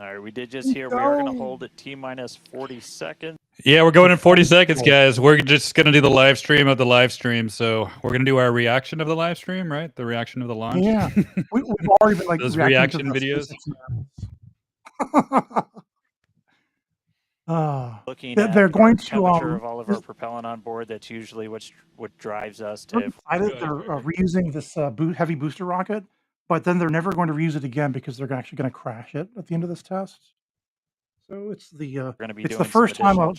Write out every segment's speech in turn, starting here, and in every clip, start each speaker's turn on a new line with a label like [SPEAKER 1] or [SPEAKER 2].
[SPEAKER 1] All right, we did just hear we are going to hold at T-minus 40 seconds.
[SPEAKER 2] Yeah, we're going in 40 seconds, guys. We're just going to do the live stream of the live stream. So we're going to do our reaction of the live stream, right? The reaction of the launch.
[SPEAKER 3] Yeah, we've already been like
[SPEAKER 2] those
[SPEAKER 3] reaction
[SPEAKER 2] videos.
[SPEAKER 1] Looking
[SPEAKER 3] they're
[SPEAKER 1] at
[SPEAKER 3] going
[SPEAKER 1] the
[SPEAKER 3] to
[SPEAKER 1] temperature of all of our propellant on board. That's usually what drives us to.
[SPEAKER 3] They're reusing this heavy booster rocket, but then they're never going to reuse it again because they're actually going to crash it at the end of this test. So it's the it's the first time a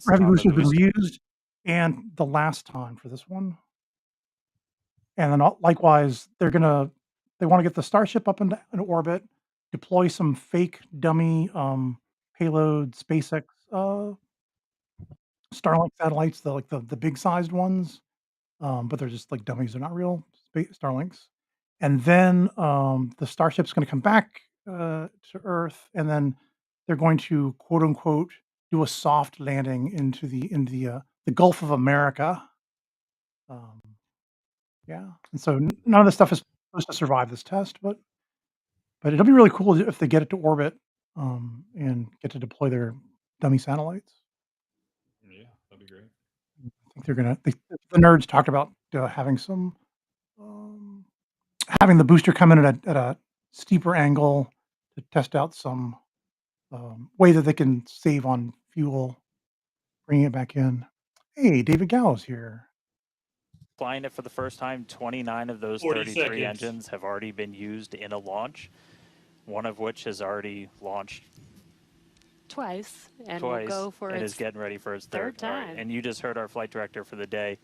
[SPEAKER 3] heavy booster has been reused, and the last time for this one. And then likewise, they want to get the Starship up into orbit, deploy some fake dummy payload SpaceX Starlink satellites, the big sized ones, but they're just like dummies. They're not real Starlinks. And then the Starship's going to come back to Earth, and then they're going to quote unquote do a soft landing into the Gulf of America. Yeah, and so none of this stuff is supposed to survive this test, but it'll be really cool if they get it to orbit and get to deploy their dummy satellites.
[SPEAKER 2] Yeah, that'd be great.
[SPEAKER 3] I think they're gonna. The nerds talked about having some having the booster come in at a steeper angle to test out some way that they can save on fuel, bringing it back in. Hey, David Gallo's here.
[SPEAKER 1] Flying it for the first time, 29 of those 33 engines have already been used in a launch, one of which has already launched
[SPEAKER 4] twice, and will go for
[SPEAKER 1] and is getting ready for its third time. Right. And you just heard our flight director for the day,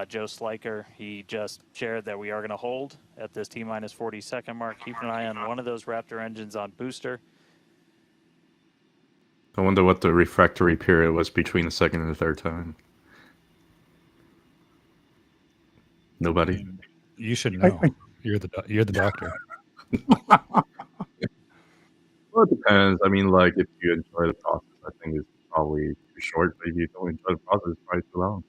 [SPEAKER 1] Joe Sliker. He just shared that we are going to hold at this T-minus 40 second mark. Keep an eye on one of those Raptor engines on booster.
[SPEAKER 5] I wonder what the refractory period was between the second and the third time. Nobody.
[SPEAKER 2] You should know. You're the doctor.
[SPEAKER 5] Well, it depends. I mean, like, if you enjoy the process, I think it's probably too short. But if you don't enjoy the process, it's probably too long.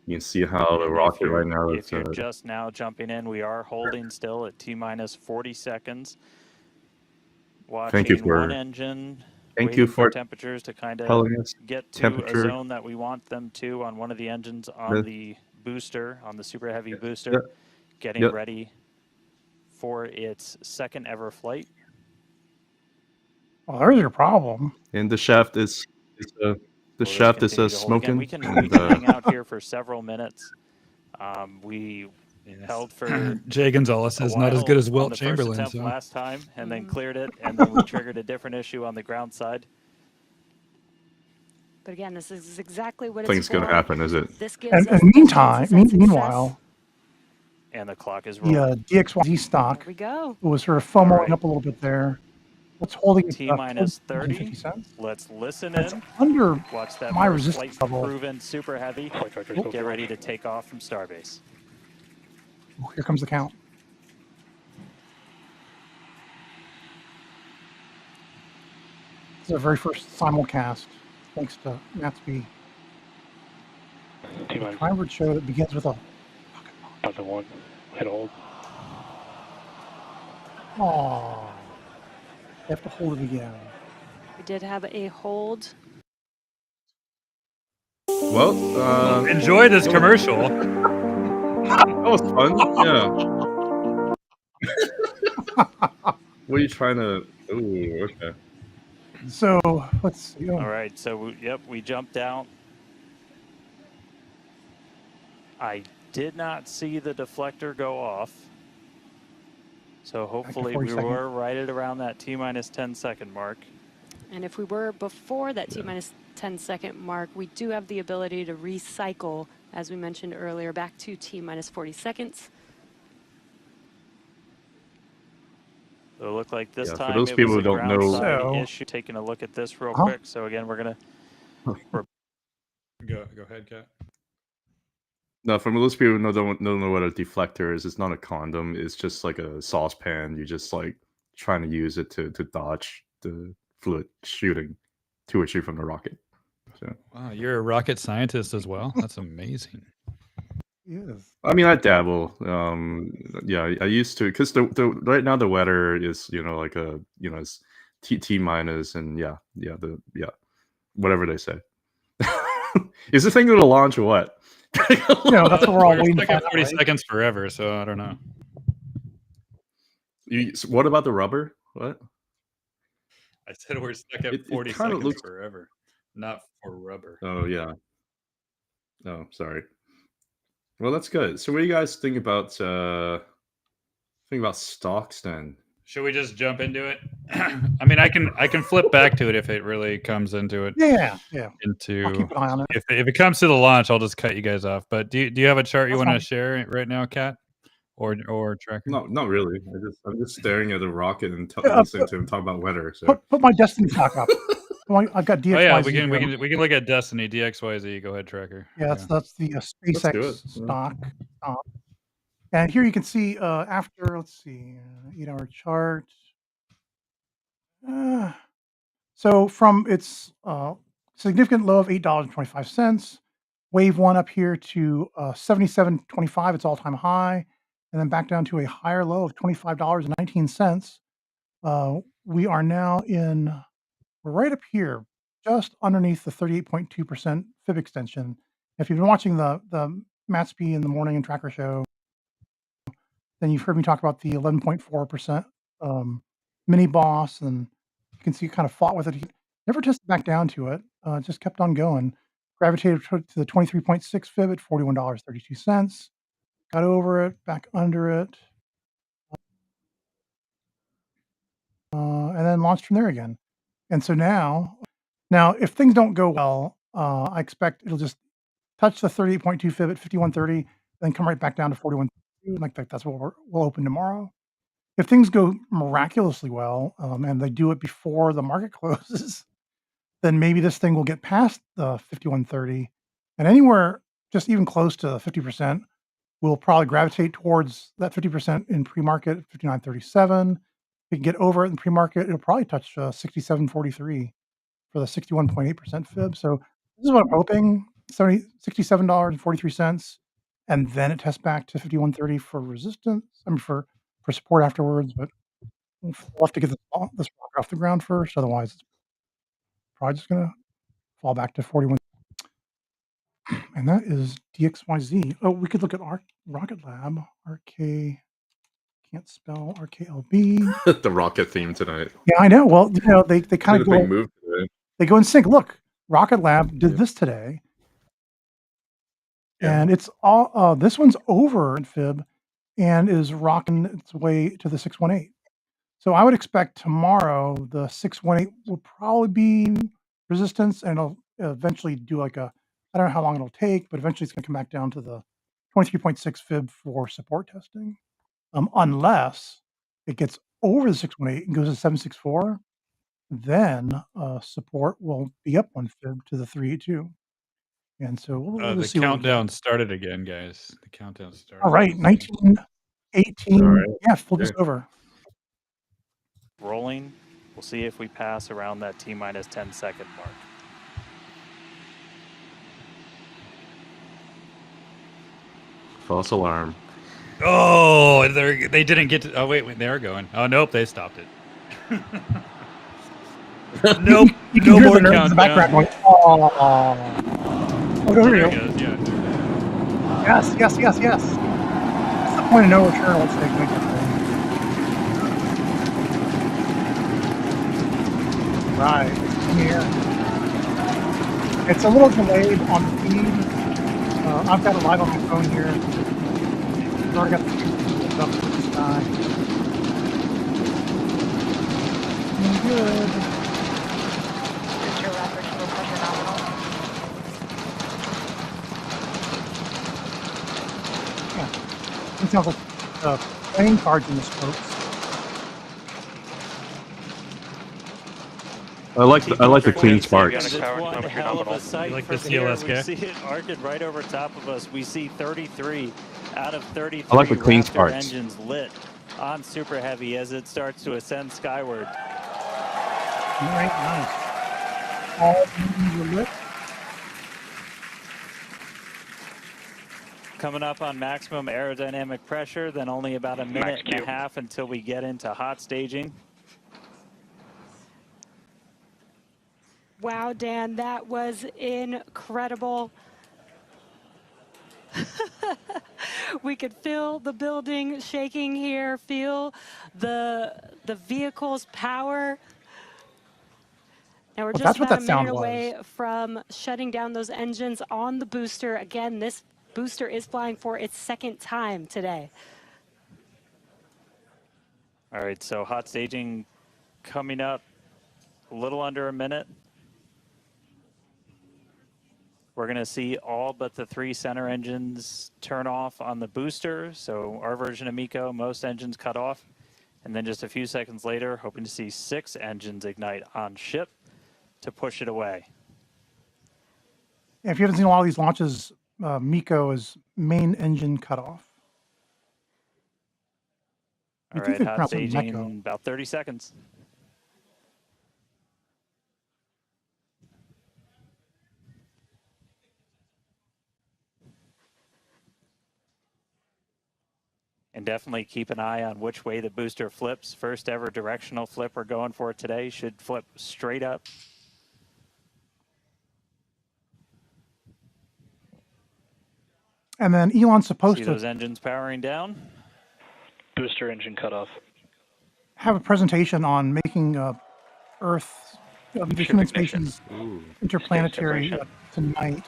[SPEAKER 5] You can see how the rocket right now.
[SPEAKER 1] If you're just now jumping in, we are holding still at T-minus 40 seconds. Watching one engine.
[SPEAKER 5] Thank you for
[SPEAKER 1] temperatures to kind of get to a zone that we want them to on one of the engines on the booster, on the super heavy booster, getting ready for its second ever flight.
[SPEAKER 3] Well, there's your problem.
[SPEAKER 5] And the shaft is smoking.
[SPEAKER 1] We can hang out here for several minutes. We held for
[SPEAKER 2] Jay Gonzalez is not as good as Wilt Chamberlain.
[SPEAKER 1] So. Last time, and then cleared it, and then we triggered a different issue on the ground side.
[SPEAKER 4] But again, this is exactly what
[SPEAKER 5] it's going to happen, is it?
[SPEAKER 4] This gives
[SPEAKER 3] meanwhile,
[SPEAKER 1] and the clock is rolling.
[SPEAKER 3] The DXYZ stock was sort of FOMOing up a little bit there. What's holding it
[SPEAKER 1] T-minus 30. Let's listen in.
[SPEAKER 3] Under
[SPEAKER 1] watch that
[SPEAKER 3] my resistance level.
[SPEAKER 1] Proven super heavy. Get ready to take off from Starbase.
[SPEAKER 3] Oh, here comes the count. It's our very first simulcast, thanks to Natsby. Timeward show that begins with a
[SPEAKER 6] pocket one. Hit hold.
[SPEAKER 3] Oh, you have to hold it again.
[SPEAKER 4] We did have a hold.
[SPEAKER 5] Well,
[SPEAKER 2] enjoy this commercial.
[SPEAKER 5] That was fun. Yeah. What are you trying to? Ooh, okay.
[SPEAKER 3] So let's see.
[SPEAKER 1] All right. So we jumped out. I did not see the deflector go off. So hopefully we were right at around that T-minus 10 second mark.
[SPEAKER 4] And if we were before that T-minus 10 second mark, we do have the ability to recycle, as we mentioned earlier, back to T-minus 40 seconds.
[SPEAKER 1] So it looked like this time
[SPEAKER 5] for those people who don't know,
[SPEAKER 1] issue. Taking a look at this real quick. So again, we're gonna
[SPEAKER 2] go ahead, Kat.
[SPEAKER 5] No, for those people who don't know what a deflector is, it's not a condom. It's just like a saucepan. You're just like trying to use it to dodge the fluid shooting towards you from the rocket. So.
[SPEAKER 2] Wow, you're a rocket scientist as well. That's amazing.
[SPEAKER 3] is.
[SPEAKER 5] I mean, I dabble. Yeah, I used to, because the right now the weather is, like it's T minus, and yeah, whatever they say. Is the thing going to launch or what?
[SPEAKER 3] That's what we're all waiting
[SPEAKER 2] for. 40 seconds forever, so I don't know.
[SPEAKER 5] What about the rubber? What?
[SPEAKER 2] I said we're stuck at 40 seconds forever, not for rubber.
[SPEAKER 5] Oh, yeah. Oh, sorry. Well, that's good. So what do you guys think about stocks then?
[SPEAKER 2] Should we just jump into it? I mean, I can flip back to it if it really comes into it.
[SPEAKER 3] Yeah.
[SPEAKER 2] I'll
[SPEAKER 3] keep an eye on it.
[SPEAKER 2] If it comes to the launch, I'll just cut you guys off. But do you have a chart you want to share right now, Kat, or Tracker?
[SPEAKER 5] No, not really. I'm just staring at the rocket and listening to him talk about weather. So
[SPEAKER 3] put my Destiny talk up. I've got DXYZ.
[SPEAKER 2] Oh yeah, we can look at Destiny DXYZ. Go ahead, Tracker.
[SPEAKER 3] Yeah, that's the SpaceX stock. And here you can see after, let's see, 8-hour chart. So from its significant low of $8.25, wave one up here to $77.25, its all-time high, and then back down to a higher low of $25.19. We are now right up here, just underneath the 38.2% fib extension. If you've been watching the Matsby in the morning and Tracker show, then you've heard me talk about the 11.4% mini boss, and you can see it kind of fought with it. He never tested back down to it. Just kept on going. Gravitated to the 23.6 fib at $41.32. Got over it, back under it, and then launched from there again. And so now if things don't go well, I expect it'll just touch the 38.2 fib at 51.30, then come right back down to 41.2. Like that's what we'll open tomorrow. If things go miraculously well, and they do it before the market closes, then maybe this thing will get past the 51.30, and anywhere just even close to 50% will probably gravitate towards that 50% in pre-market at 59.37. If we can get over it in pre-market, it'll probably touch 67.43 for the 61.8% fib. So this is what I'm hoping: $67.43, and then it tests back to 51.30 for resistance. I mean for support afterwards, but we'll have to get this rocket off the ground first. Otherwise, it's probably just going to fall back to 41. And that is DXYZ. Oh, we could look at Rocket Lab. RK, can't spell RKLB.
[SPEAKER 5] The rocket theme tonight.
[SPEAKER 3] Yeah, I know. Well, they kind of go.
[SPEAKER 5] Big move today.
[SPEAKER 3] They go in sync. Look, Rocket Lab did this today, and it's all. This one's over in fib, and is rocking its way to the 618. So I would expect tomorrow the 618 will probably be resistance, and it'll eventually do I don't know how long it'll take, but eventually it's going to come back down to the 23.6 fib for support testing. Unless it gets over the 618 and goes to 764, then support will be up 1 fib to the 382. And so we'll see.
[SPEAKER 2] The countdown started again, guys. The countdown started.
[SPEAKER 3] All right, 1918. All right. Yeah, flip is over.
[SPEAKER 1] Rolling. We'll see if we pass around that T-minus 10-second mark.
[SPEAKER 5] False alarm.
[SPEAKER 2] Oh, they didn't get to. Oh wait, they are going. Oh nope, they stopped it. Nope,
[SPEAKER 3] you can hear the in the background going. Oh, there we go.
[SPEAKER 2] Yeah.
[SPEAKER 3] Yes. That's the point of no return. Let's say. Right, here. It's a little delayed on the feed. I've got it live on my phone here. I've already got the feed up to the sky. Good.
[SPEAKER 7] Is your rapid flow pressure nominal?
[SPEAKER 3] Yeah. It sounds like playing cards in the slopes.
[SPEAKER 5] I like the clean sparks.
[SPEAKER 1] One hell of a sight
[SPEAKER 2] like the
[SPEAKER 1] from here.
[SPEAKER 2] CLS guy?
[SPEAKER 1] We see it arcing right over top of us. We see 33 out of 33
[SPEAKER 5] I like the clean
[SPEAKER 1] Raptor
[SPEAKER 5] sparks.
[SPEAKER 1] engines lit on Super Heavy as it starts to ascend skyward.
[SPEAKER 3] All right, nice. All engines are lit.
[SPEAKER 1] Coming up on maximum aerodynamic pressure, then only about a minute and a half until we get into hot staging.
[SPEAKER 4] Wow, Dan, that was incredible. We could feel the building shaking here, feel the vehicle's power. Now we're just about a minute away from shutting down those engines on the booster. Again, this booster is flying for its second time today.
[SPEAKER 1] All right, so hot staging coming up a little under a minute. We're going to see all but the 3 center engines turn off on the booster. So our version of MECO, most engines cut off. And then just a few seconds later, hoping to see 6 engines ignite on ship to push it away.
[SPEAKER 3] Yeah, if you haven't seen a lot of these launches, MECO is main engine cutoff.
[SPEAKER 1] All right, hot staging about 30 seconds. And definitely keep an eye on which way the booster flips. First ever directional flip we're going for today. Should flip straight up.
[SPEAKER 3] And then Elon's supposed
[SPEAKER 1] to see those engines powering down.
[SPEAKER 6] Booster engine cutoff.
[SPEAKER 3] Have a presentation on making Earth the human stations interplanetary tonight.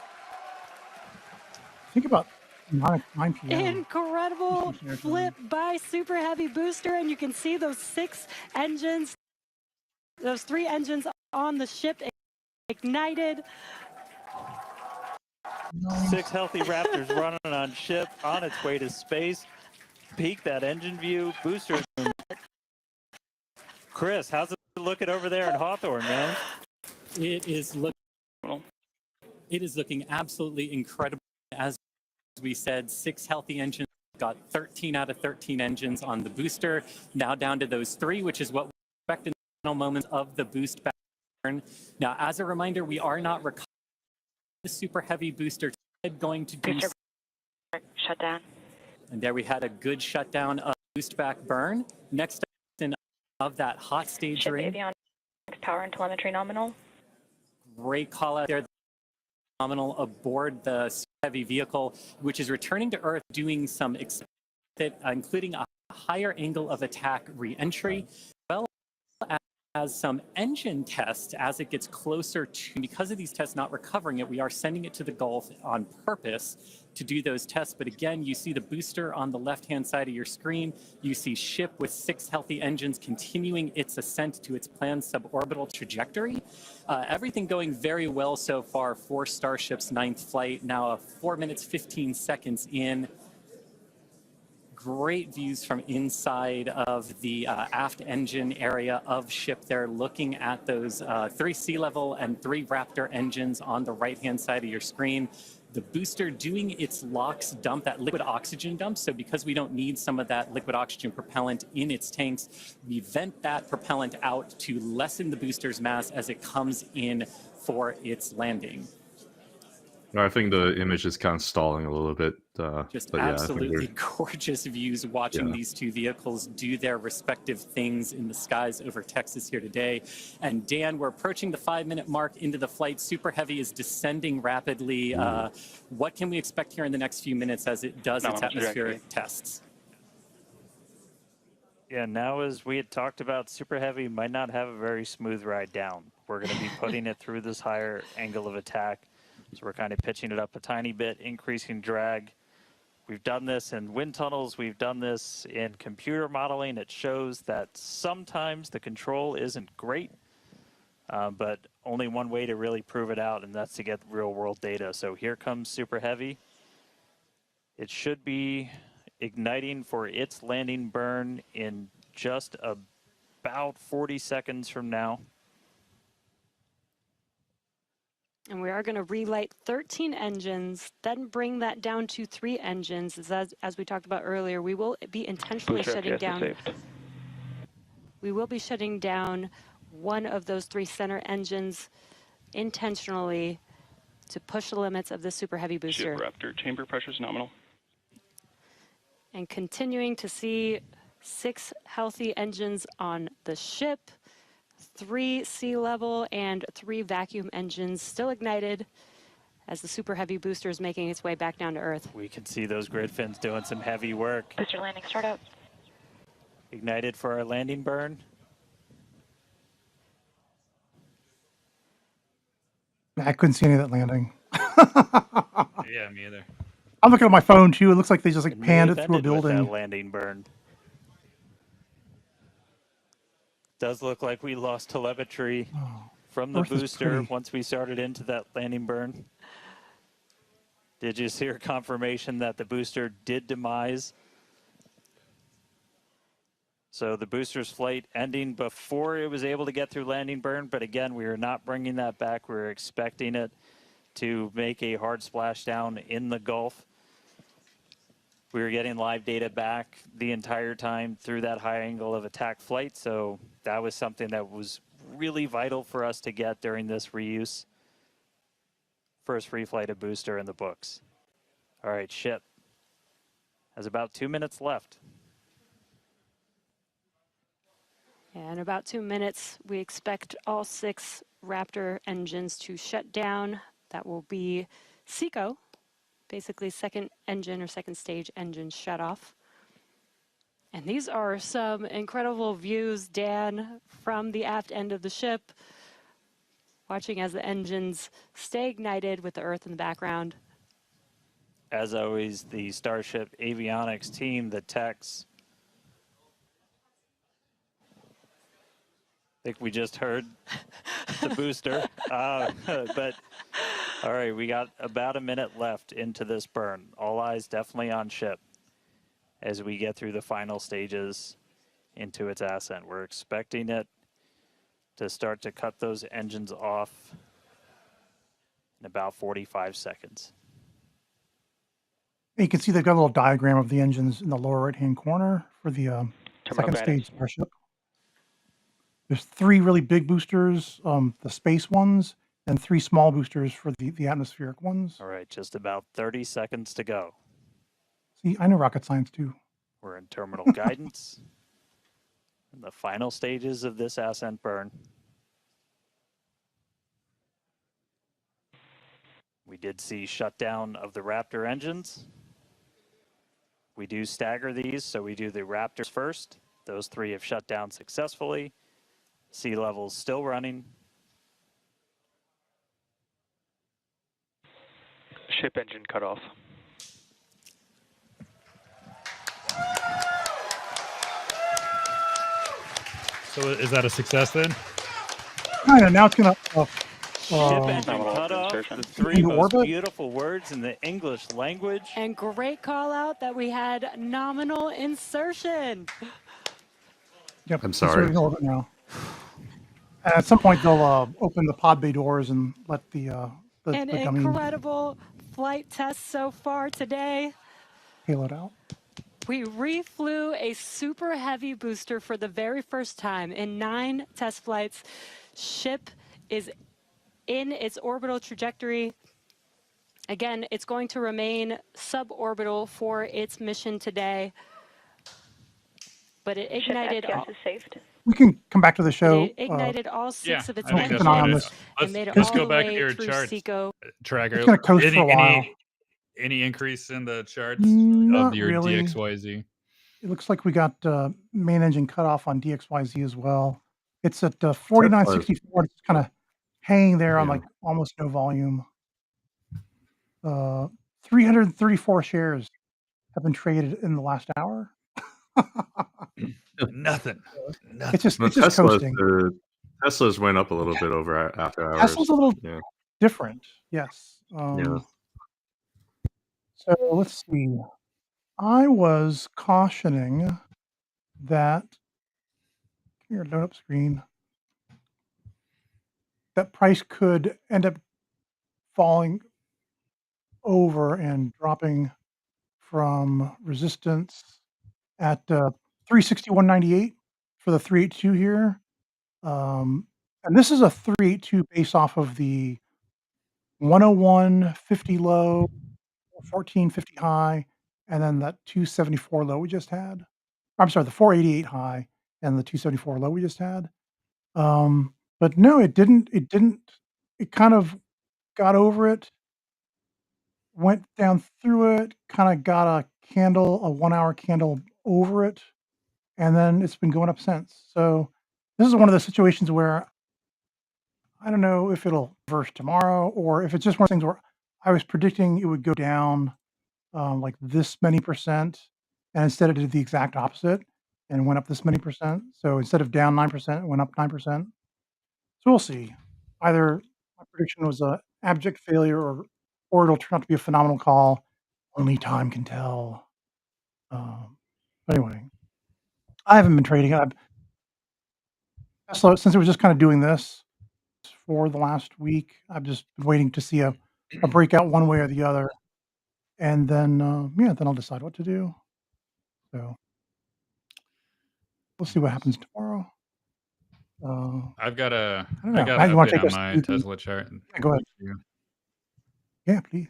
[SPEAKER 3] Think about 9 p.m.
[SPEAKER 4] Incredible flip by Super Heavy Booster, and you can see those 6 engines, those 3 engines on the ship ignited.
[SPEAKER 1] 6 healthy Raptors running on ship on its way to space. Peek that engine view. Booster. Chris, how's it looking over there in Hawthorne, man?
[SPEAKER 8] It is looking absolutely incredible. As we said, 6 healthy engines, got 13 out of 13 engines on the booster. Now down to those 3, which is what we expect in the final moments of the boost back burn. Now, as a reminder, we are not recovering the Super Heavy Booster. Going to do
[SPEAKER 7] shutdown.
[SPEAKER 8] And there we had a good shutdown of boost back burn. Next up of that hot stage ring.
[SPEAKER 7] Avionics power and telemetry nominal.
[SPEAKER 8] Great call out there. Nominal aboard the Super Heavy vehicle, which is returning to Earth, doing some including a higher angle of attack re-entry, well as some engine tests as it gets closer to, because of these tests not recovering it, we are sending it to the Gulf on purpose to do those tests. But again, you see the booster on the left-hand side of your screen. You see ship with 6 healthy engines continuing its ascent to its planned suborbital trajectory. Everything going very well so far for Starship's 9th flight. Now 4 minutes, 15 seconds in. Great views from inside of the aft engine area of ship there, looking at those 3 sea level and 3 Raptor engines on the right-hand side of your screen. The booster doing its LOX dump, that liquid oxygen dump. So because we don't need some of that liquid oxygen propellant in its tanks, we vent that propellant out to lessen the booster's mass as it comes in for its landing.
[SPEAKER 5] I think the image is kind of stalling a little bit.
[SPEAKER 8] Just absolutely gorgeous views watching these 2 vehicles do their respective things in the skies over Texas here today. And Dan, we're approaching the 5-minute mark into the flight. Super Heavy is descending rapidly. What can we expect here in the next few minutes as it does its atmospheric tests?
[SPEAKER 1] Yeah, now as we had talked about, Super Heavy might not have a very smooth ride down. We're going to be putting it through this higher angle of attack. So we're kind of pitching it up a tiny bit, increasing drag. We've done this in wind tunnels. We've done this in computer modeling. It shows that sometimes the control isn't great, but only one way to really prove it out, and that's to get real world data. So here comes Super Heavy. It should be igniting for its landing burn in just about 40 seconds from now.
[SPEAKER 4] And we are going to relight 13 engines, then bring that down to 3 engines. As we talked about earlier, we will be intentionally shutting down. We will be shutting down one of those 3 center engines intentionally to push the limits of the Super Heavy booster.
[SPEAKER 6] Ship Raptor, chamber pressure is nominal.
[SPEAKER 4] And continuing to see 6 healthy engines on the ship, 3 sea level and 3 vacuum engines still ignited as the Super Heavy booster is making its way back down to Earth.
[SPEAKER 1] We can see those grid fins doing some heavy work.
[SPEAKER 7] Booster landing startup.
[SPEAKER 1] Ignited for our landing burn.
[SPEAKER 3] I couldn't see any of that landing.
[SPEAKER 2] Yeah, me either.
[SPEAKER 3] I'm looking at my phone too. It looks like they just like panned it through a building.
[SPEAKER 1] With that landing burn. Does look like we lost telemetry from the booster once we started into that landing burn. Did you hear confirmation that the booster did demise? So the booster's flight ending before it was able to get through landing burn, but again, we are not bringing that back. We're expecting it to make a hard splashdown in the Gulf. We were getting live data back the entire time through that high angle of attack flight, so that was something that was really vital for us to get during this reuse. First free flight of booster in the books. All right, ship has about 2 minutes left.
[SPEAKER 4] Yeah, in about 2 minutes, we expect all 6 Raptor engines to shut down. That will be SECO, basically second engine or second stage engine shut off. And these are some incredible views, Dan, from the aft end of the ship, watching as the engines stay ignited with the Earth in the background.
[SPEAKER 1] As always, the Starship avionics team, the techs. I think we just heard the booster. But all right, we got about a minute left into this burn. All eyes definitely on ship as we get through the final stages into its ascent. We're expecting it to start to cut those engines off in about 45 seconds.
[SPEAKER 3] You can see they've got a little diagram of the engines in the lower right-hand corner for the second stage Starship. There's 3 really big boosters, the space ones, and 3 small boosters for the atmospheric ones.
[SPEAKER 1] All right, just about 30 seconds to go.
[SPEAKER 3] See, I know rocket science too.
[SPEAKER 1] We're in terminal guidance in the final stages of this ascent burn. We did see shutdown of the Raptor engines. We do stagger these, so we do the Raptors first. Those 3 have shut down successfully. Sea levels still running.
[SPEAKER 6] Ship engine cut off.
[SPEAKER 2] So is that a success then?
[SPEAKER 3] Kind of. Now it's going to
[SPEAKER 1] Ship engine cut off, the 3 most beautiful words in the English language.
[SPEAKER 4] And great call out that we had nominal insertion.
[SPEAKER 3] Yep,
[SPEAKER 5] I'm sorry.
[SPEAKER 3] Now. At some point, they'll open the pod bay doors and let the
[SPEAKER 4] An incredible flight test so far today.
[SPEAKER 3] Payload out.
[SPEAKER 4] We reflew a super heavy booster for the very first time in 9 test flights. Ship is in its orbital trajectory. Again, it's going to remain suborbital for its mission today. But it ignited.
[SPEAKER 7] Ship is saved.
[SPEAKER 3] We can come back to the show.
[SPEAKER 4] It ignited all 6 of its
[SPEAKER 3] keep
[SPEAKER 4] engines
[SPEAKER 3] an eye on this.
[SPEAKER 4] and made it
[SPEAKER 2] Let's
[SPEAKER 4] all
[SPEAKER 2] go
[SPEAKER 4] the
[SPEAKER 2] back
[SPEAKER 4] way
[SPEAKER 2] to your
[SPEAKER 4] through
[SPEAKER 2] charts.
[SPEAKER 4] SECO.
[SPEAKER 2] Tracker.
[SPEAKER 3] It's going to coast for a while.
[SPEAKER 2] Any increase in the charts
[SPEAKER 3] Not
[SPEAKER 2] of your
[SPEAKER 3] really.
[SPEAKER 2] DXYZ?
[SPEAKER 3] It looks like we got main engine cut off on DXYZ as well. It's at 4964. It's kind of hanging there on like almost no volume. 334 shares have been traded in the last hour.
[SPEAKER 2] Nothing.
[SPEAKER 3] It's just coasting.
[SPEAKER 5] Tesla's went up a little bit over after hours.
[SPEAKER 3] Tesla's a little different. Yes. So let's see. I was cautioning that here, load up screen. That price could end up falling over and dropping from resistance at 361.98 for the 382 here. And this is a 382 based off of the 101.50 low, 14.50 high, and then that 274 low we just had. I'm sorry, the 488 high and the 274 low we just had. But no, it didn't. It kind of got over it, went down through it, kind of got a 1-hour candle over it, and then it's been going up since. So this is one of those situations where I don't know if it'll reverse tomorrow or if it's just one of those things where I was predicting it would go down like this many percent, and instead it did the exact opposite and went up this many percent. So instead of down 9%, it went up 9%. So we'll see. Either my prediction was a abject failure or it'll turn out to be a phenomenal call. Only time can tell. But anyway, I haven't been trading. So since it was just kind of doing this for the last week, I've just been waiting to see a breakout one way or the other. And then, then I'll decide what to do. So we'll see what happens tomorrow.
[SPEAKER 2] I've got a
[SPEAKER 3] I
[SPEAKER 2] got
[SPEAKER 3] Matt,
[SPEAKER 2] an
[SPEAKER 3] you wanna
[SPEAKER 2] update
[SPEAKER 3] take
[SPEAKER 2] on
[SPEAKER 3] us
[SPEAKER 2] my
[SPEAKER 3] through the
[SPEAKER 2] Tesla chart.
[SPEAKER 3] go ahead. Yeah, please.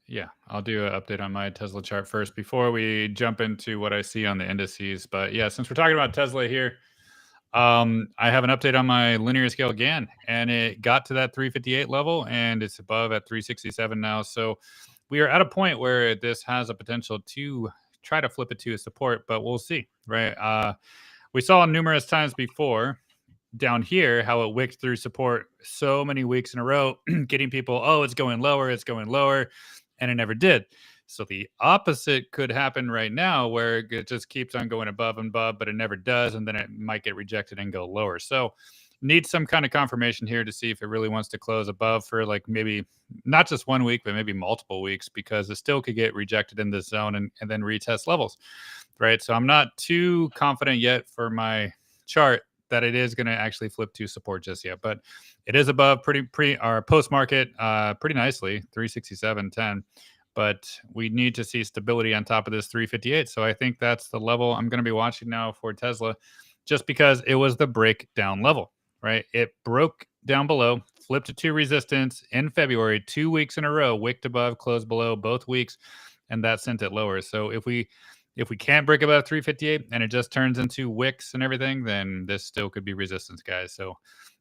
[SPEAKER 2] Yeah, I'll do an update on my Tesla chart first before we jump into what I see on the indices. But yeah, since we're talking about Tesla here, I have an update on my linear scale GAN, and it got to that 358 level, and it's above at 367 now. So we are at a point where this has a potential to try to flip it to a support, but we'll see, right? We saw numerous times before down here how it wicked through support so many weeks in a row, getting people, oh, it's going lower, and it never did. So the opposite could happen right now, where it just keeps on going above and above, but it never does, and then it might get rejected and go lower. So need some kind of confirmation here to see if it really wants to close above for like maybe not just 1 week, but maybe multiple weeks, because it still could get rejected in this zone and then retest levels, right? So I'm not too confident yet for my chart that it is going to actually flip to support just yet, but it is above our post market pretty nicely, 367.10. But we need to see stability on top of this 358. So I think that's the level I'm going to be watching now for Tesla, just because it was the breakdown level, right? It broke down below, flipped to resistance in February, 2 weeks in a row, wicked above, closed below both weeks, and that sent it lower. So if we can't break above 358 and it just turns into wicks and everything, then this still could be resistance, guys. So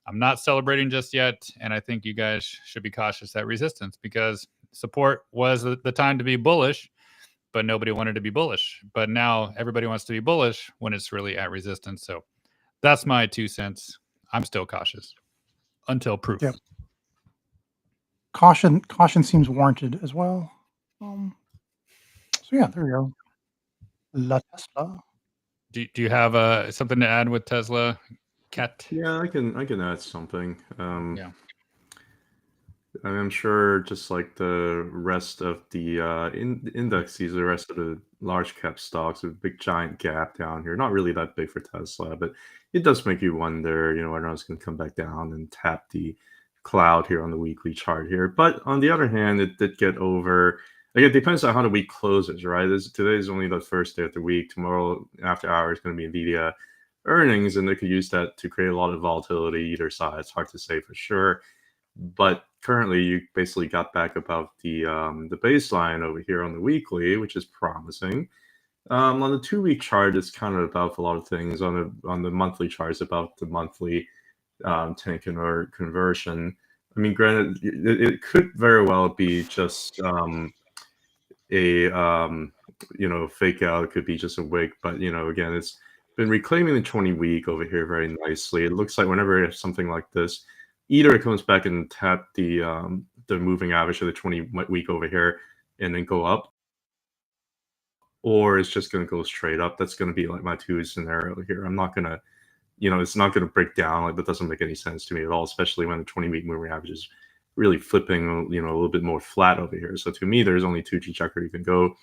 [SPEAKER 2] I'm not celebrating just yet, and I think you guys should be cautious at resistance, because support was the time to be bullish, but nobody wanted to be bullish. But now everybody wants to be bullish when it's really at resistance. So that's my 2 cents. I'm still cautious until proof.
[SPEAKER 3] Yep. Caution seems warranted as well. So yeah, there we go. La Tesla.
[SPEAKER 2] Do you have something to add with Tesla, Kat?
[SPEAKER 5] Yeah, I can add something.
[SPEAKER 2] Yeah.
[SPEAKER 5] I'm sure, just like the rest of the indexes, the rest of the large cap stocks, a big giant gap down here. Not really that big for Tesla, but it does make you wonder, whether it's going to come back down and tap the cloud here on the weekly chart here. But on the other hand, it did get over. Again, it depends on how the week closes, right? Today is only the first day of the week. Tomorrow after hours is going to be NVDA earnings, and they could use that to create a lot of volatility either side. It's hard to say for sure. But currently, you basically got back above the baseline over here on the weekly, which is promising. On the 2-week chart, it's kind of above a lot of things. On the monthly chart, it's about the monthly Tenkan or conversion. I mean, granted, it could very well be just a fake out. It could be just a wick, but again, it's been reclaiming the 20-week over here very nicely. It looks like whenever it's something like this, either it comes back and tap the moving average of the 20-week over here and then go up, or it's just going to go straight up. That's going to be like my 2 scenario here. I'm not going to, it's not going to break down. Like, that doesn't make any sense to me at all, especially when the 20-week moving average is really flipping, a little bit more flat over here. So to me, there's only 2 trajectories you can go.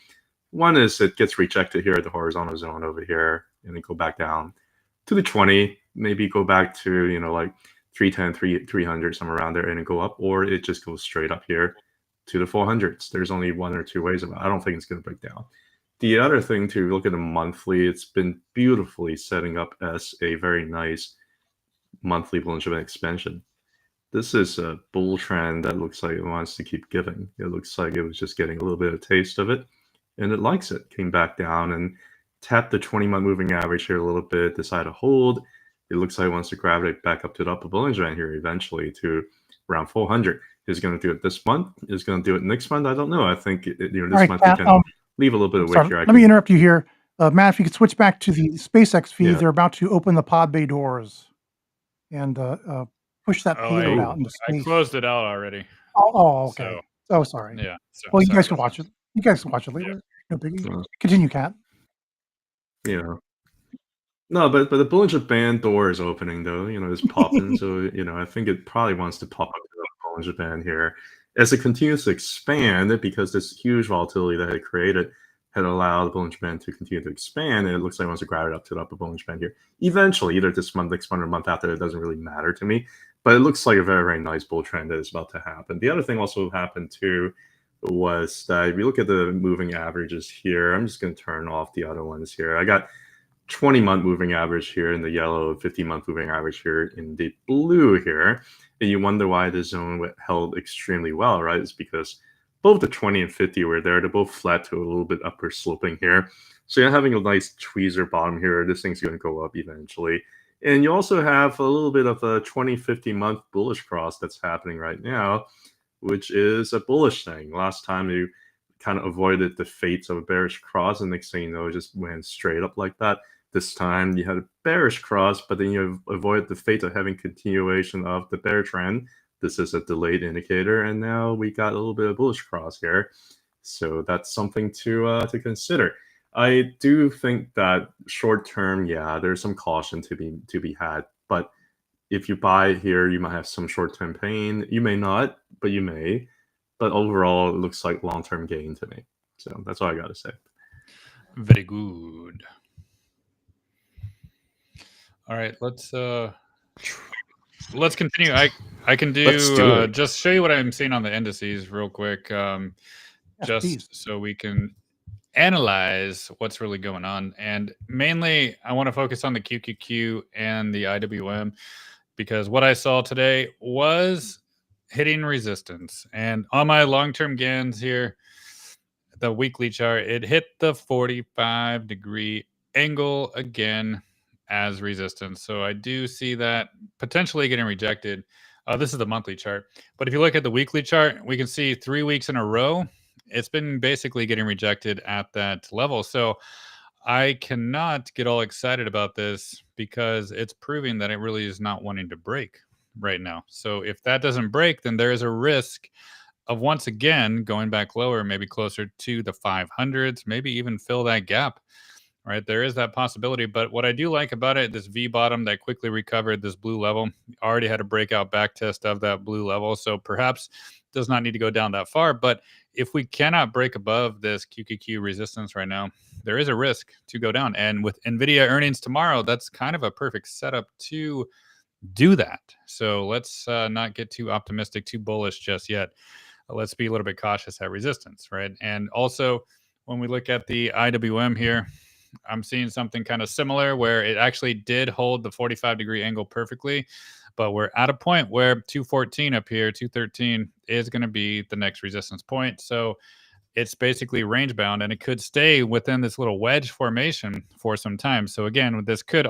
[SPEAKER 5] One is it gets rejected here at the horizontal zone over here, and then go back down to the 20, maybe go back to, like 310, 300, somewhere around there, and then go up, or it just goes straight up here to the 400s. There's only 1 or 2 ways about it. I don't think it's going to break down. The other thing, to look at the monthly, it's been beautifully setting up as a very nice monthly Bollinger Band expansion. This is a bull trend that looks like it wants to keep giving. It looks like it was just getting a little bit of taste of it, and it likes it. Came back down and tapped the 20-month moving average here a little bit, decided to hold. It looks like it wants to gravitate back up to the upper Bollinger Band here eventually to around 400. Is going to do it this month? Is going to do it next month? I don't know. I think this month
[SPEAKER 3] Kat,
[SPEAKER 5] you can leave a little bit of weight here.
[SPEAKER 3] Let me interrupt you here. Matt, if you could switch back to the SpaceX feed, they're about to open the pod bay doors and push that payload out into space.
[SPEAKER 2] I closed it out already.
[SPEAKER 3] Oh, okay. Sorry.
[SPEAKER 2] Yeah.
[SPEAKER 3] Well, you guys can watch it. You guys can watch it later. No biggie. Continue, Kat.
[SPEAKER 5] Yeah. No, but the Bollinger Band door is opening though. It's popping. So I think it probably wants to pop up to the Bollinger Band here as it continues to expand, because this huge volatility that it created had allowed the Bollinger Band to continue to expand, and it looks like it wants to grab it up to the upper Bollinger Band here. Eventually, either this month, next month, or month after, it doesn't really matter to me. But it looks like a very, very nice bull trend that is about to happen. The other thing also happened too was that if you look at the moving averages here, I'm just going to turn off the other ones here. I got 20-month moving average here in the yellow, 50-month moving average here in the blue here. And you wonder why the zone held extremely well, right? It's because both the 20 and 50 were there. They're both flat to a little bit upper sloping here. So you're having a nice tweezer bottom here. This thing's going to go up eventually. And you also have a little bit of a 20-50 month bullish cross that's happening right now, which is a bullish thing. Last time you kind of avoided the fates of a bearish cross, and next thing you know, it just went straight up like that. This time you had a bearish cross, but then you avoided the fate of having continuation of the bear trend. This is a delayed indicator, and now we got a little bit of bullish cross here. So that's something to consider. I do think that short term, there's some caution to be had. But if you buy here, you might have some short term pain. You may not, but you may. But overall, it looks like long term gain to me. So that's all I got to say.
[SPEAKER 2] Very good. All right, let's continue. I can do just show you what I'm seeing on the indices real quick, just so we can analyze what's really going on. And mainly, I want to focus on the QQQ and the IWM, because what I saw today was hitting resistance. And on my long-term GANs here, the weekly chart, it hit the 45-degree angle again as resistance. So I do see that potentially getting rejected. This is the monthly chart. But if you look at the weekly chart, we can see 3 weeks in a row, it's been basically getting rejected at that level. So I cannot get all excited about this, because it's proving that it really is not wanting to break right now. So if that doesn't break, then there is a risk of once again going back lower, maybe closer to the 500s, maybe even fill that gap. Right, there is that possibility. But what I do like about it, this V bottom that quickly recovered this blue level, already had a breakout back test of that blue level. So perhaps does not need to go down that far. But if we cannot break above this QQQ resistance right now, there is a risk to go down. And with NVIDIA earnings tomorrow, that's kind of a perfect setup to do that. So let's not get too optimistic, too bullish just yet. Let's be a little bit cautious at resistance, right? And also, when we look at the IWM here, I'm seeing something kind of similar where it actually did hold the 45-degree angle perfectly, but we're at a point where 214 up here, 213 is going to be the next resistance point. So it's basically range bound, and it could stay within this little wedge formation for some time. So again, this could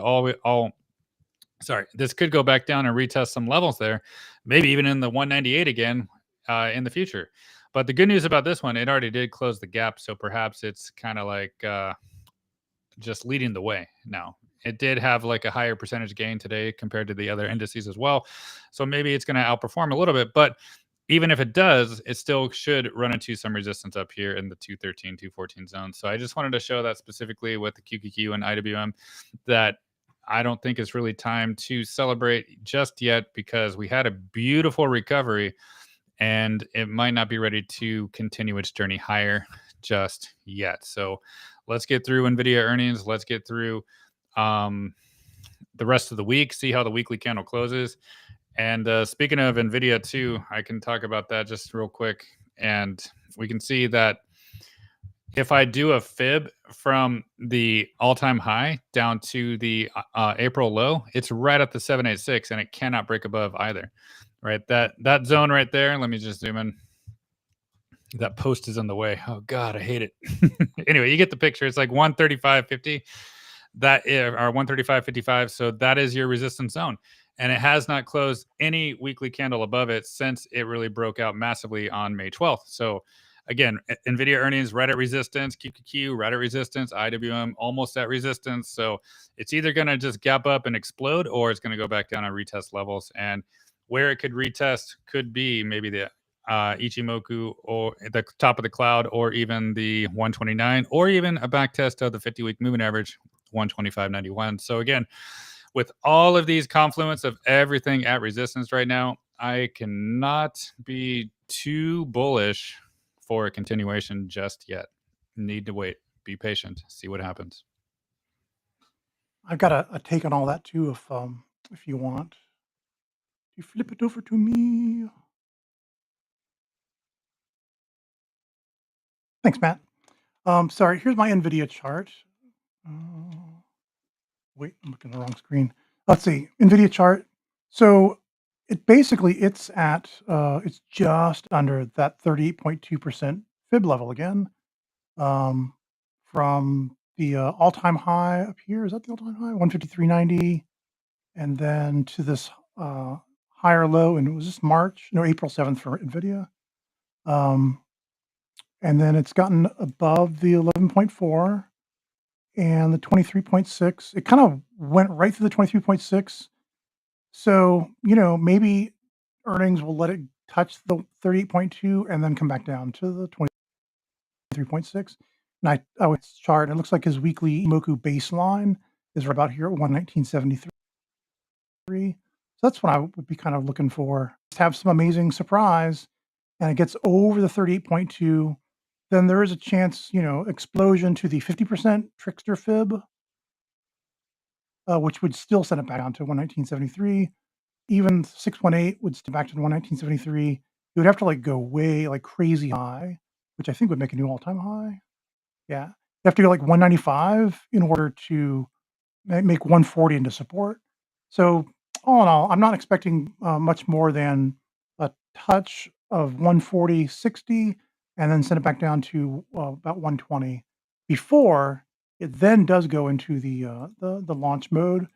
[SPEAKER 2] this could go back down and retest some levels there, maybe even in the 198 again in the future. But the good news about this one, it already did close the gap. So perhaps it's kind of like just leading the way now. It did have like a higher percentage gain today compared to the other indices as well. So maybe it's going to outperform a little bit, but even if it does, it still should run into some resistance up here in the 213, 214 zone. So I just wanted to show that specifically with the QQQ and IWM, that I don't think it's really time to celebrate just yet, because we had a beautiful recovery and it might not be ready to continue its journey higher just yet. So let's get through NVIDIA earnings. Let's get through the rest of the week, see how the weekly candle closes. And speaking of NVIDIA too, I can talk about that just real quick. And we can see that if I do a fib from the all-time high down to the April low, it's right at the 786, and it cannot break above either. Right, that zone right there. Let me just zoom in. That post is on the way. Oh God, I hate it. Anyway, you get the picture. It's like 135.50. That is, or 135.55. So that is your resistance zone. And it has not closed any weekly candle above it since it really broke out massively on May 12th. So again, NVIDIA earnings right at resistance, QQQ right at resistance, IWM almost at resistance. So it's either going to just gap up and explode, or it's going to go back down and retest levels. And where it could retest could be maybe the Ichimoku or the top of the cloud, or even the 129, or even a back test of the 50-week moving average, 125.91. So again, with all of these confluence of everything at resistance right now, I cannot be too bullish for a continuation just yet. Need to wait, be patient, see what happens.
[SPEAKER 3] I've got a take on all that too, if you want. You flip it over to me. Thanks, Matt. Sorry, here's my NVIDIA chart. Wait, I'm looking at the wrong screen. Let's see, NVIDIA chart. So it basically, it's at, it's just under that 38.2% fib level again, from the all-time high up here. Is that the all-time high? 153.90. And then to this higher low, and it was this March, no, April 7th for NVIDIA. And then it's gotten above the 11.4 and the 23.6. It kind of went right through the 23.6. So, you know, maybe earnings will let it touch the 38.2 and then come back down to the 23.6. And I would chart, it looks like his weekly Imoku baseline is right about here at 119.73. So that's what I would be kind of looking for. Just have some amazing surprise and it gets over the 38.2. Then there is a chance, you know, explosion to the 50% trickster fib, which would still send it back down to 119.73. Even 618 would step back to 119.73. You would have to like go way like crazy high, which I think would make a new all-time high. Yeah, you have to go like 195 in order to make 140 into support. So all in all, I'm not expecting much more than a touch of 140.60 and then send it back down to about 120 before it then does go into the launch mode.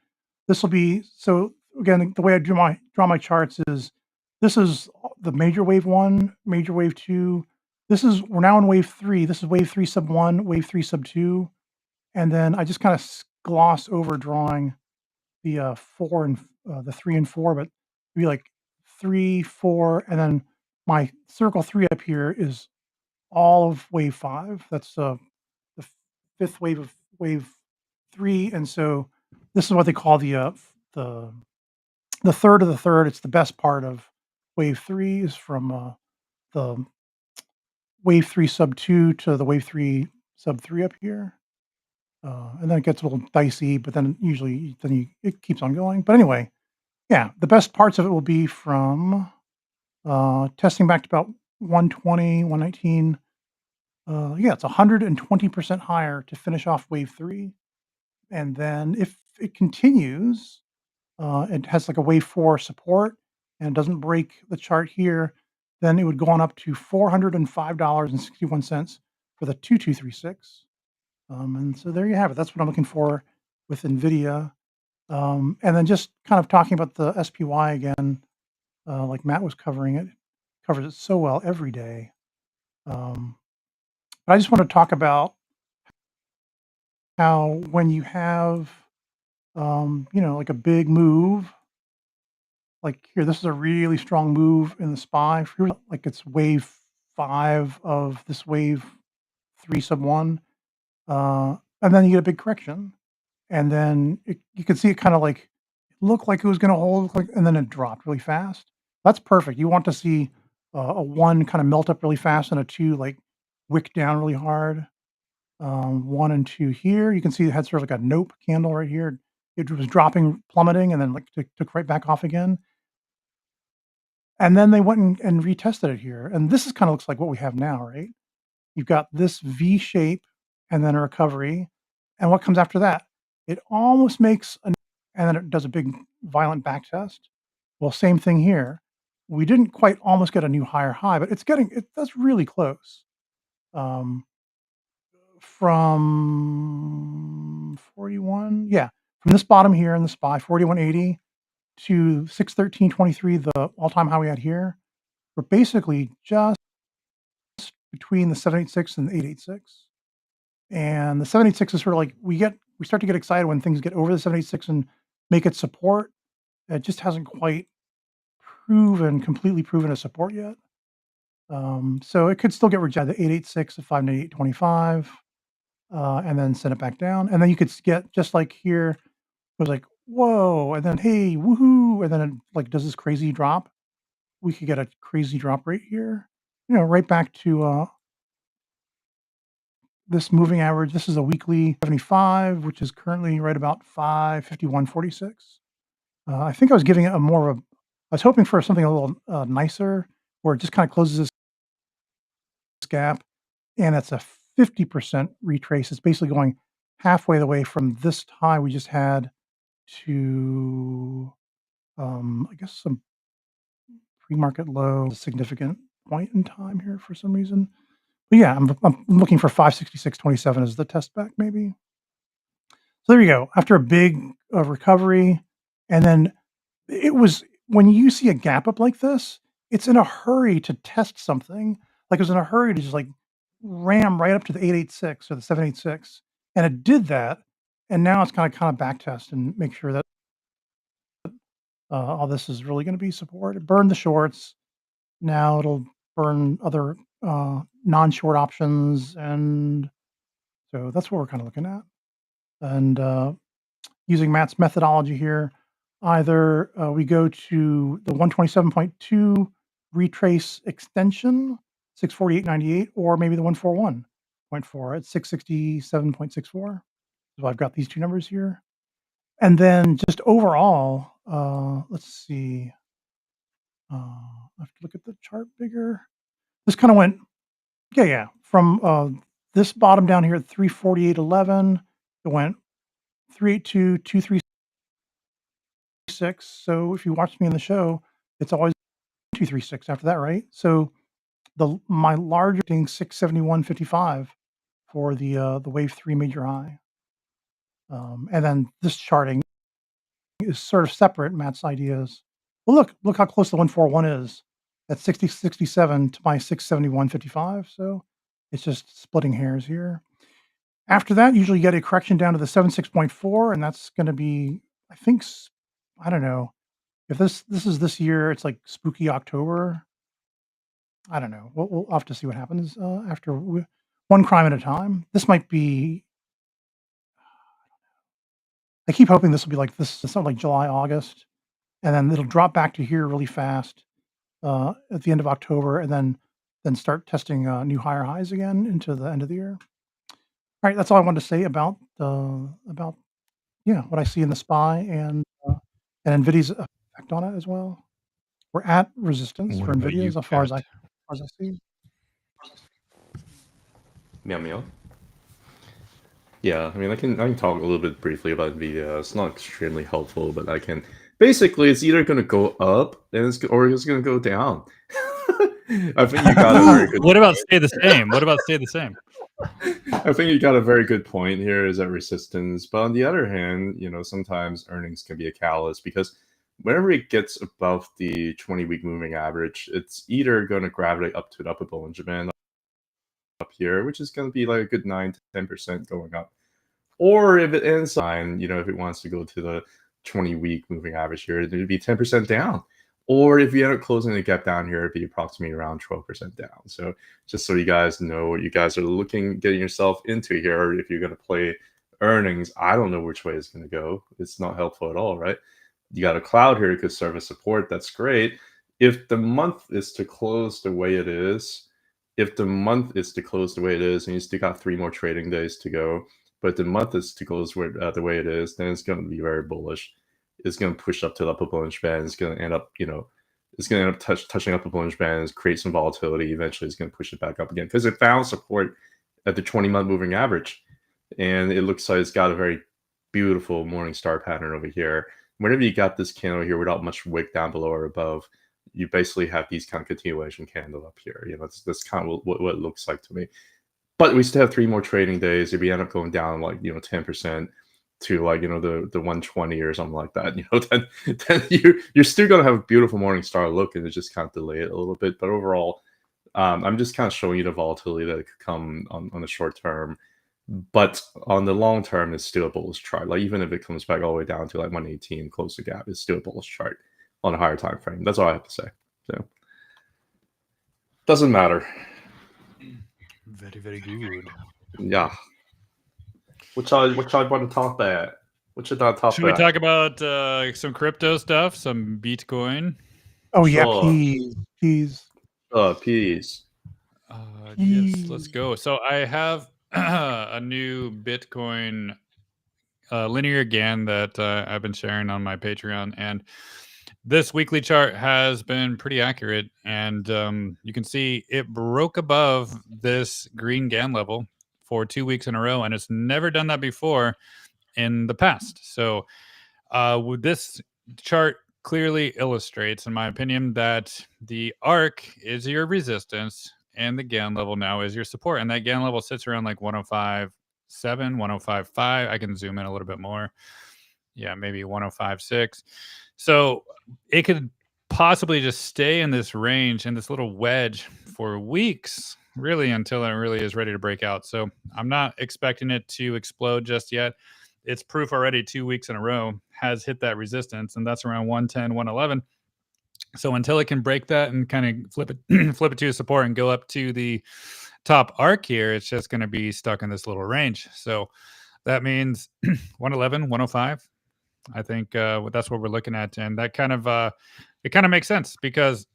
[SPEAKER 3] This will be, so again, the way I draw my charts is, this is the major wave 1, major wave 2. We're now in wave 3. This is wave 3 sub 1, wave 3 sub 2. And then I just kind of gloss over drawing the 4 and the 3 and 4, but it'd be like 3, 4, and then my circle 3 up here is all of wave 5. That's the fifth wave of wave 3, and so this is what they call the third of the third. It's the best part of wave 3 is from the wave 3 sub 2 to the wave 3 sub 3 up here. And then it gets a little dicey, but then usually it keeps on going. But anyway, yeah, the best parts of it will be from testing back to about 120, 119. Yeah, it's 120% higher to finish off wave 3. And then if it continues, it has like a wave 4 support and it doesn't break the chart here, then it would go on up to $405.61 for the 2236. And so there you have it. That's what I'm looking for with NVIDIA. And then just kind of talking about the SPY again, like Matt was covering it, covers it so well every day. But I just want to talk about how when you have, you know, like a big move, like here, this is a really strong move in the SPY. Like it's wave 5 of this wave 3 sub 1. And then you get a big correction. And then you can see it kind of like looked like it was going to hold, and then it dropped really fast. That's perfect. You want to see a 1 kind of melt up really fast and a 2 like wick down really hard. 1 and 2 here. You can see it had sort of like a nope candle right here. It was dropping, plummeting, and then like took right back off again. And then they went and retested it here. And this is kind of looks like what we have now, right? You've got this V shape and then a recovery. And what comes after that? It almost makes and then it does a big violent back test. Well, same thing here. we didn't quite almost get a new higher high, but that's really close. From 41, yeah, from this bottom here in the SPY, 4180 to 613.23, the all-time high we had here, we're basically just between the 786 and the 886. And the 786 is sort of like we start to get excited when things get over the 786 and make it support. It just hasn't quite completely proven a support yet. So it could still get rejected, the 886 at 598.25, and then send it back down. And then you could get, just like here, it was like, whoa, and then, hey, woohoo, and then it like does this crazy drop. We could get a crazy drop right here, right back to this moving average. This is a weekly 75, which is currently right about 551.46. I think I was giving it I was hoping for something a little nicer, where it just kind of closes this gap, and it's a 50% retrace. It's basically going halfway the way from this high we just had to, I guess, some pre-market low, a significant point in time here for some reason. But yeah, I'm looking for 566.27 as the test back, maybe. So there you go. After a big recovery, and then when you see a gap up like this, it's in a hurry to test something. Like it was in a hurry to just like ram right up to the 886 or the 786, and it did that. And now it's kind of back test and make sure that all this is really going to be support. It burned the shorts. Now it'll burn other non-short options, and so that's what we're kind of looking at. And using Matt's methodology here, either we go to the 127.2 retrace extension, 648.98, or maybe the 141.4 at 667.64. So I've got these two numbers here. And then just overall, let's see. I have to look at the chart bigger. This kind of went, from this bottom down here at 348.11, it went 382, 236. So if you watch me in the show, it's always 236 after that, right? So my larger thing 671.55 for the wave 3 major high. And then this charting is sort of separate. Matt's ideas. Well, look how close the 141 is at 67 to my 671.55. So it's just splitting hairs here. After that, usually you get a correction down to the 76.4, and that's going to be, I think, I don't know if this is this year. It's like spooky October. I don't know. We'll have to see what happens after one crime at a time. This might be. I keep hoping this will be like this. Something like July, August, and then it'll drop back to here really fast at the end of October, and then start testing new higher highs again into the end of the year. All right, that's all I wanted to say about what I see in the SPY and NVIDIA's effect on it as well. We're at resistance for NVIDIA as far as I see.
[SPEAKER 5] Meow. Yeah, I mean, I can talk a little bit briefly about NVIDIA. It's not extremely helpful, but I can. Basically, it's either going to go up or it's going to go down. I think you got a very good.
[SPEAKER 2] What about stay the same?
[SPEAKER 5] I think you got a very good point here, is that resistance. But on the other hand, sometimes earnings can be a catalyst, because whenever it gets above the 20-week moving average, it's either going to gravitate up to the upper Bollinger Band up here, which is going to be like a good 9 to 10% going up. Or if it ends on, if it wants to go to the 20-week moving average here, it'd be 10% down. Or if you end up closing the gap down here, it'd be approximately around 12% down. So just so you guys know what you guys are getting yourself into here, if you're going to play earnings, I don't know which way it's going to go. It's not helpful at all, right? You got a cloud here, it could serve as support. That's great. If the month is to close the way it is, and you still got 3 more trading days to go, but the month is to close the way it is, then it's going to be very bullish. It's going to push up to the upper Bollinger Band. It's going to end up, touching upper Bollinger Band, create some volatility. Eventually, it's going to push it back up again, because it found support at the 20-month moving average, and it looks like it's got a very beautiful morning star pattern over here. Whenever you got this candle here without much wick down below or above, you basically have these kind of continuation candle up here. That's kind of what it looks like to me. But we still have 3 more trading days. If we end up going down like 10% to like the 120 or something like that, then you're still gonna have a beautiful morning star look, and it just kind of delay it a little bit. But overall, I'm just kind of showing you the volatility that could come on the short term. But on the long term, it's still a bullish chart. Like even if it comes back all the way down to like 118, close the gap, it's still a bullish chart on a higher time frame. That's all I have to say. So doesn't matter.
[SPEAKER 2] Very, very good.
[SPEAKER 5] Yeah. What y'all want to talk about? What you thought talk
[SPEAKER 2] Should
[SPEAKER 5] about?
[SPEAKER 2] we talk about some crypto stuff, some Bitcoin?
[SPEAKER 3] Oh
[SPEAKER 5] Sure.
[SPEAKER 3] yeah, please.
[SPEAKER 5] Peace.
[SPEAKER 2] Yes, let's go. So I have a new Bitcoin linear GAN that I've been sharing on my Patreon, and this weekly chart has been pretty accurate, and you can see it broke above this green GAN level for 2 weeks in a row, and it's never done that before in the past. So with this chart clearly illustrates, in my opinion, that the ARC is your resistance and the GAN level now is your support, and that GAN level sits around like 105.7, 105.5. I can zoom in a little bit more. Yeah, maybe 105.6. So it could possibly just stay in this range, in this little wedge for weeks, really, until it really is ready to break out. So I'm not expecting it to explode just yet. It's proof already 2 weeks in a row has hit that resistance, and that's around 110, 111. So until it can break that and kind of flip it to a support and go up to the top arc here, it's just going to be stuck in this little range. So that means 111, 105. I think that's what we're looking at, and that kind of it kind of makes sense because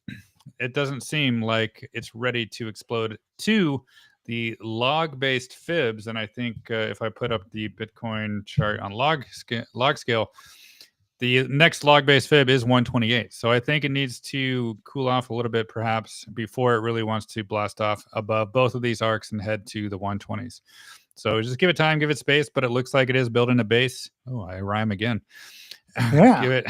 [SPEAKER 2] it doesn't seem like it's ready to explode to the log-based fibs. And I think if I put up the Bitcoin chart on log scale, the next log-based fib is 128. So I think it needs to cool off a little bit, perhaps, before it really wants to blast off above both of these arcs and head to the 120s. So just give it time, give it space, but it looks like it is building a base. Oh, I rhyme again.
[SPEAKER 3] Yeah.
[SPEAKER 2] Give it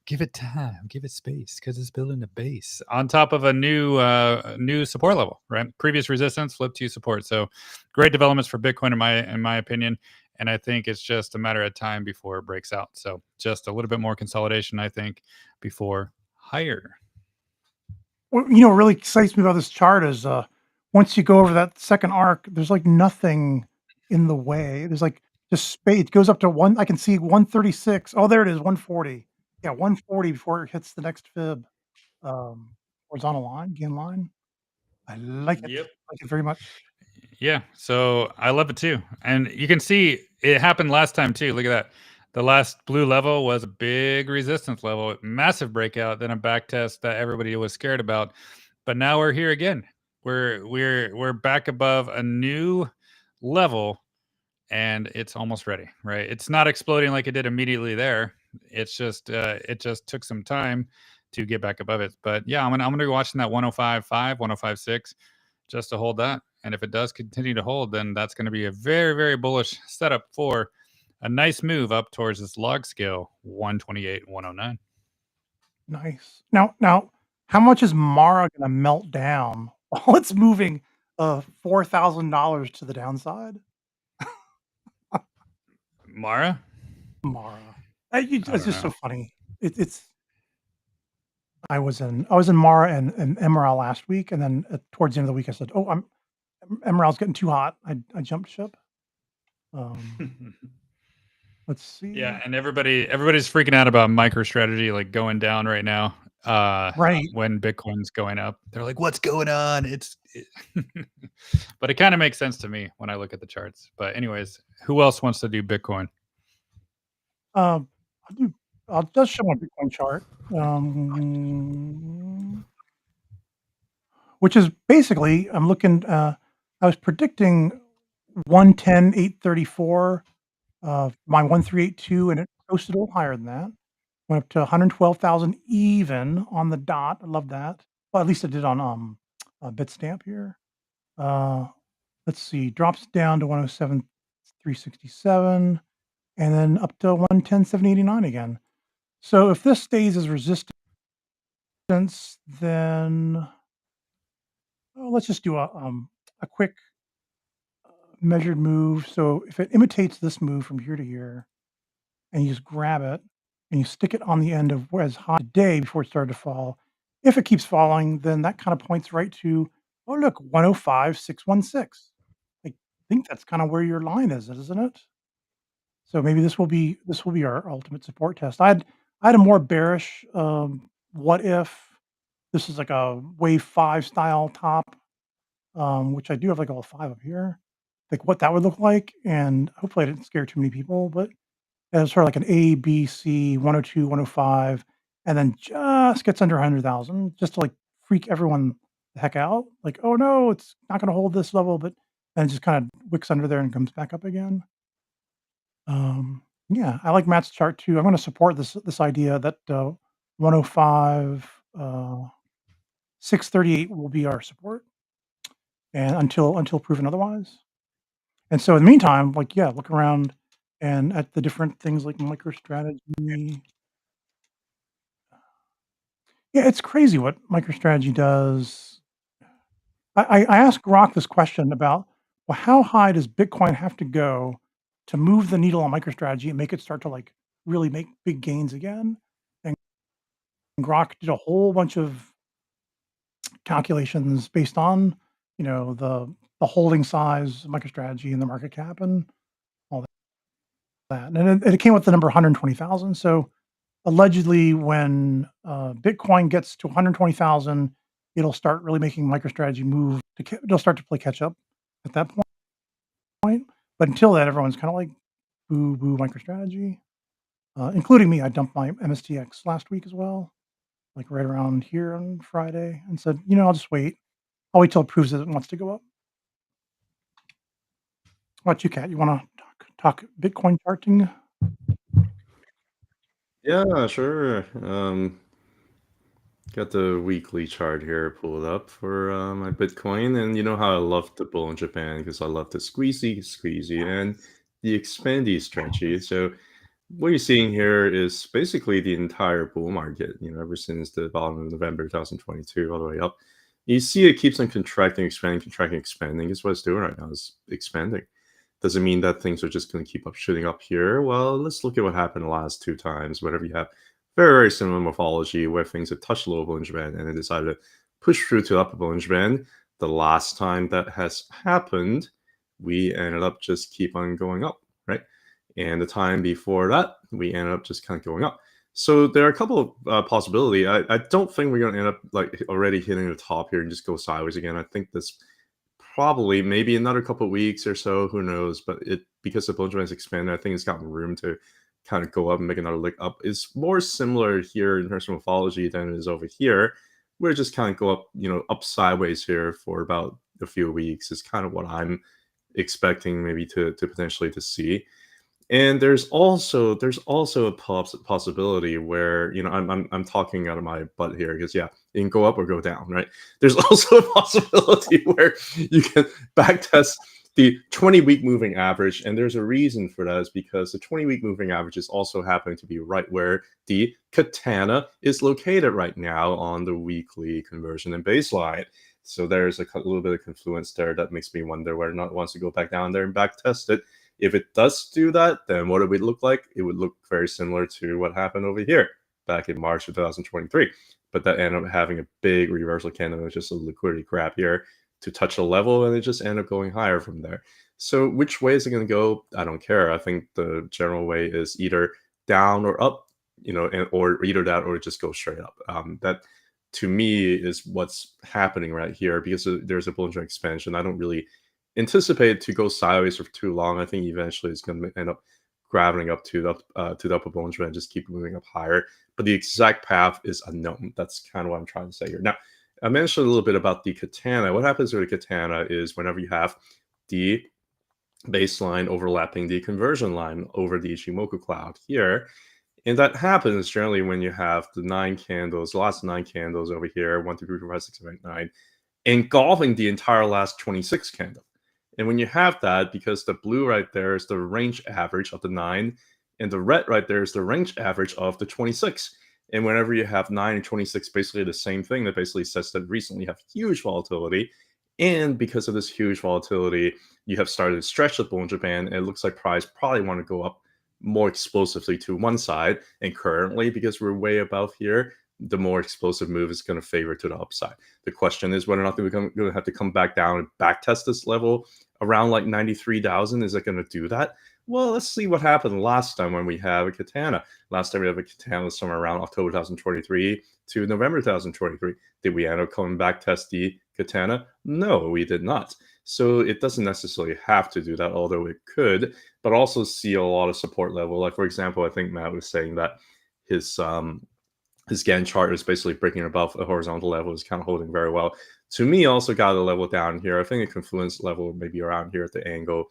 [SPEAKER 2] give it time, give it space, because it's building a base on top of a new support level, right? Previous resistance flipped to support. So great developments for Bitcoin in my opinion. And I think it's just a matter of time before it breaks out. So just a little bit more consolidation, I think, before higher.
[SPEAKER 3] What really excites me about this chart is once you go over that second arc, there's like nothing in the way. There's like just space. It goes up to one. I can see 136. Oh, there it is, 140. Yeah, 140 before it hits the next fib. Horizontal line, GAN line. I like it.
[SPEAKER 2] Yep.
[SPEAKER 3] I like it very much.
[SPEAKER 2] Yeah, so I love it too. And you can see it happened last time too. Look at that. The last blue level was a big resistance level, massive breakout, then a back test that everybody was scared about. But now we're here again. We're back above a new level, and it's almost ready, right? It's not exploding like it did immediately there. It's just it just took some time to get back above it. But yeah, I'm gonna be watching that 105.5, 105.6 just to hold that. And if it does continue to hold, then that's going to be a very, very bullish setup for a nice move up towards this log scale 128, 109.
[SPEAKER 3] Nice. Now, how much is Mara going to melt down while it's moving $4,000 to the downside?
[SPEAKER 2] Mara?
[SPEAKER 3] It's just so funny. It's. I was in Mara and MRL last week, and then towards the end of the week, I said, "Oh, MRL's getting too hot. I jumped ship." Let's see.
[SPEAKER 2] Yeah, and everybody's freaking out about MicroStrategy like going down right now.
[SPEAKER 3] Right
[SPEAKER 2] when Bitcoin's going up, they're like, "What's going on?" But it kind of makes sense to me when I look at the charts. But anyways, who else wants to do Bitcoin?
[SPEAKER 3] I'll just show my Bitcoin chart, which is basically I'm looking. I was predicting 110,834. My 1382, and it posted a little higher than that. Went up to 112,000 even on the dot. I love that. Well, at least it did on Bitstamp here. Let's see, drops down to 107,367, and then up to 110,789 again. So if this stays as resistance resistance, then let's just do a quick measured move. So if it imitates this move from here to here, and you just grab it and you stick it on the end of where it's high today before it started to fall. If it keeps falling, then that kind of points right to, oh look, 105,616. I think that's kind of where your line is, isn't it? So maybe this will be our ultimate support test. I had a more bearish what if this is like a wave 5 style top, which I do have like all 5 up here, like what that would look like, and hopefully I didn't scare too many people, but it's sort of like an A, B, C, 102, 105, and then just gets under 100,000 just to like freak everyone the heck out. Like, oh no, it's not going to hold this level, but then it just kind of wicks under there and comes back up again. Yeah, I like Matt's chart too. I'm going to support this idea that 105, 638 will be our support, and until proven otherwise. And so in the meantime, like look around and at the different things like MicroStrategy. Yeah, it's crazy what MicroStrategy does. I asked Grok this question about, well, how high does Bitcoin have to go to move the needle on MicroStrategy and make it start to like really make big gains again? And Grok did a whole bunch of calculations based on, the holding size, MicroStrategy, and the market cap and all that. And it came with the number 120,000. So allegedly, when Bitcoin gets to 120,000, it'll start really making MicroStrategy move. It'll start to play catch up at that point. But until then, everyone's kind of like boo MicroStrategy, including me. I dumped my MSTX last week as well, like right around here on Friday, and said, I'll just wait. I'll wait till it proves that it wants to go up. What about you, Kat? You want to talk Bitcoin charting?
[SPEAKER 5] Yeah, sure. Got the weekly chart here pulled up for my Bitcoin, and you know how I love the bull in Japan because I love the squeezy, and the expandy stretchy. So what you're seeing here is basically the entire bull market, ever since the bottom of November 2022 all the way up. You see it keeps on contracting, expanding. It's what it's doing right now, is expanding. Doesn't mean that things are just going to keep up shooting up here. Well, let's look at what happened the last 2 times. Whenever you have very similar morphology where things had touched the lower Bollinger Band and then decided to push through to the upper Bollinger Band. The last time that has happened, we ended up just keep on going up, right? And the time before that, we ended up just kind of going up. So there are a couple of possibilities. I don't think we're going to end up like already hitting the top here and just go sideways again. I think this probably maybe another couple of weeks or so, who knows? But because the Bollinger Band is expanded, I think it's gotten room to kind of go up and make another lick up. It's more similar here in terms of morphology than it is over here. We're just kind of go up, up sideways here for about a few weeks is kind of what I'm expecting maybe to potentially to see. And there's also a possibility where, I'm talking out of my butt here because it can go up or go down, right? There's also a possibility where you can backtest the 20-week moving average, and there's a reason for that, is because the 20-week moving average is also happening to be right where the katana is located right now on the weekly conversion and baseline. So there's a little bit of confluence there that makes me wonder whether or not it wants to go back down there and back test it. If it does do that, then what it would look like? It would look very similar to what happened over here back in March of 2023. But that ended up having a big reversal candle. It was just a liquidity grab here to touch a level, and it just ended up going higher from there. So which way is it going to go? I don't care. I think the general way is either down or up, or either that or just go straight up. That to me is what's happening right here, because there's a Bollinger expansion. I don't really anticipate to go sideways for too long. I think eventually it's going to end up gravitating up to the upper Bollinger Band and just keep moving up higher. But the exact path is unknown. That's kind of what I'm trying to say here. Now, I mentioned a little bit about the katana. What happens with the katana is whenever you have the baseline overlapping the conversion line over the Ichimoku cloud here, and that happens generally when you have the the last 9 candles over here, 1, 2, 3, 4, 5, 6, 7, 8, 9, engulfing the entire last 26 candle. And when you have that, because the blue right there is the range average of the 9, and the red right there is the range average of the 26. And whenever you have 9 and 26, basically the same thing, that basically says that recently you have huge volatility. And because of this huge volatility, you have started to stretch the Bollinger Band. And it looks like price probably want to go up more explosively to one side. And currently, because we're way above here, the more explosive move is going to favor to the upside. The question is whether or not we're going to have to come back down and back test this level around like 93,000. Is it going to do that? Well, let's see what happened last time when we have a Katana. Last time we have a Katana was somewhere around October 2023 to November 2023. Did we end up coming back test the Katana? No, we did not. So it doesn't necessarily have to do that, although it could, but also see a lot of support level. Like, for example, I think Matt was saying that his Gann chart is basically breaking above a horizontal level, is kind of holding very well. To me, also got a level down here. I think a confluence level maybe around here at the angle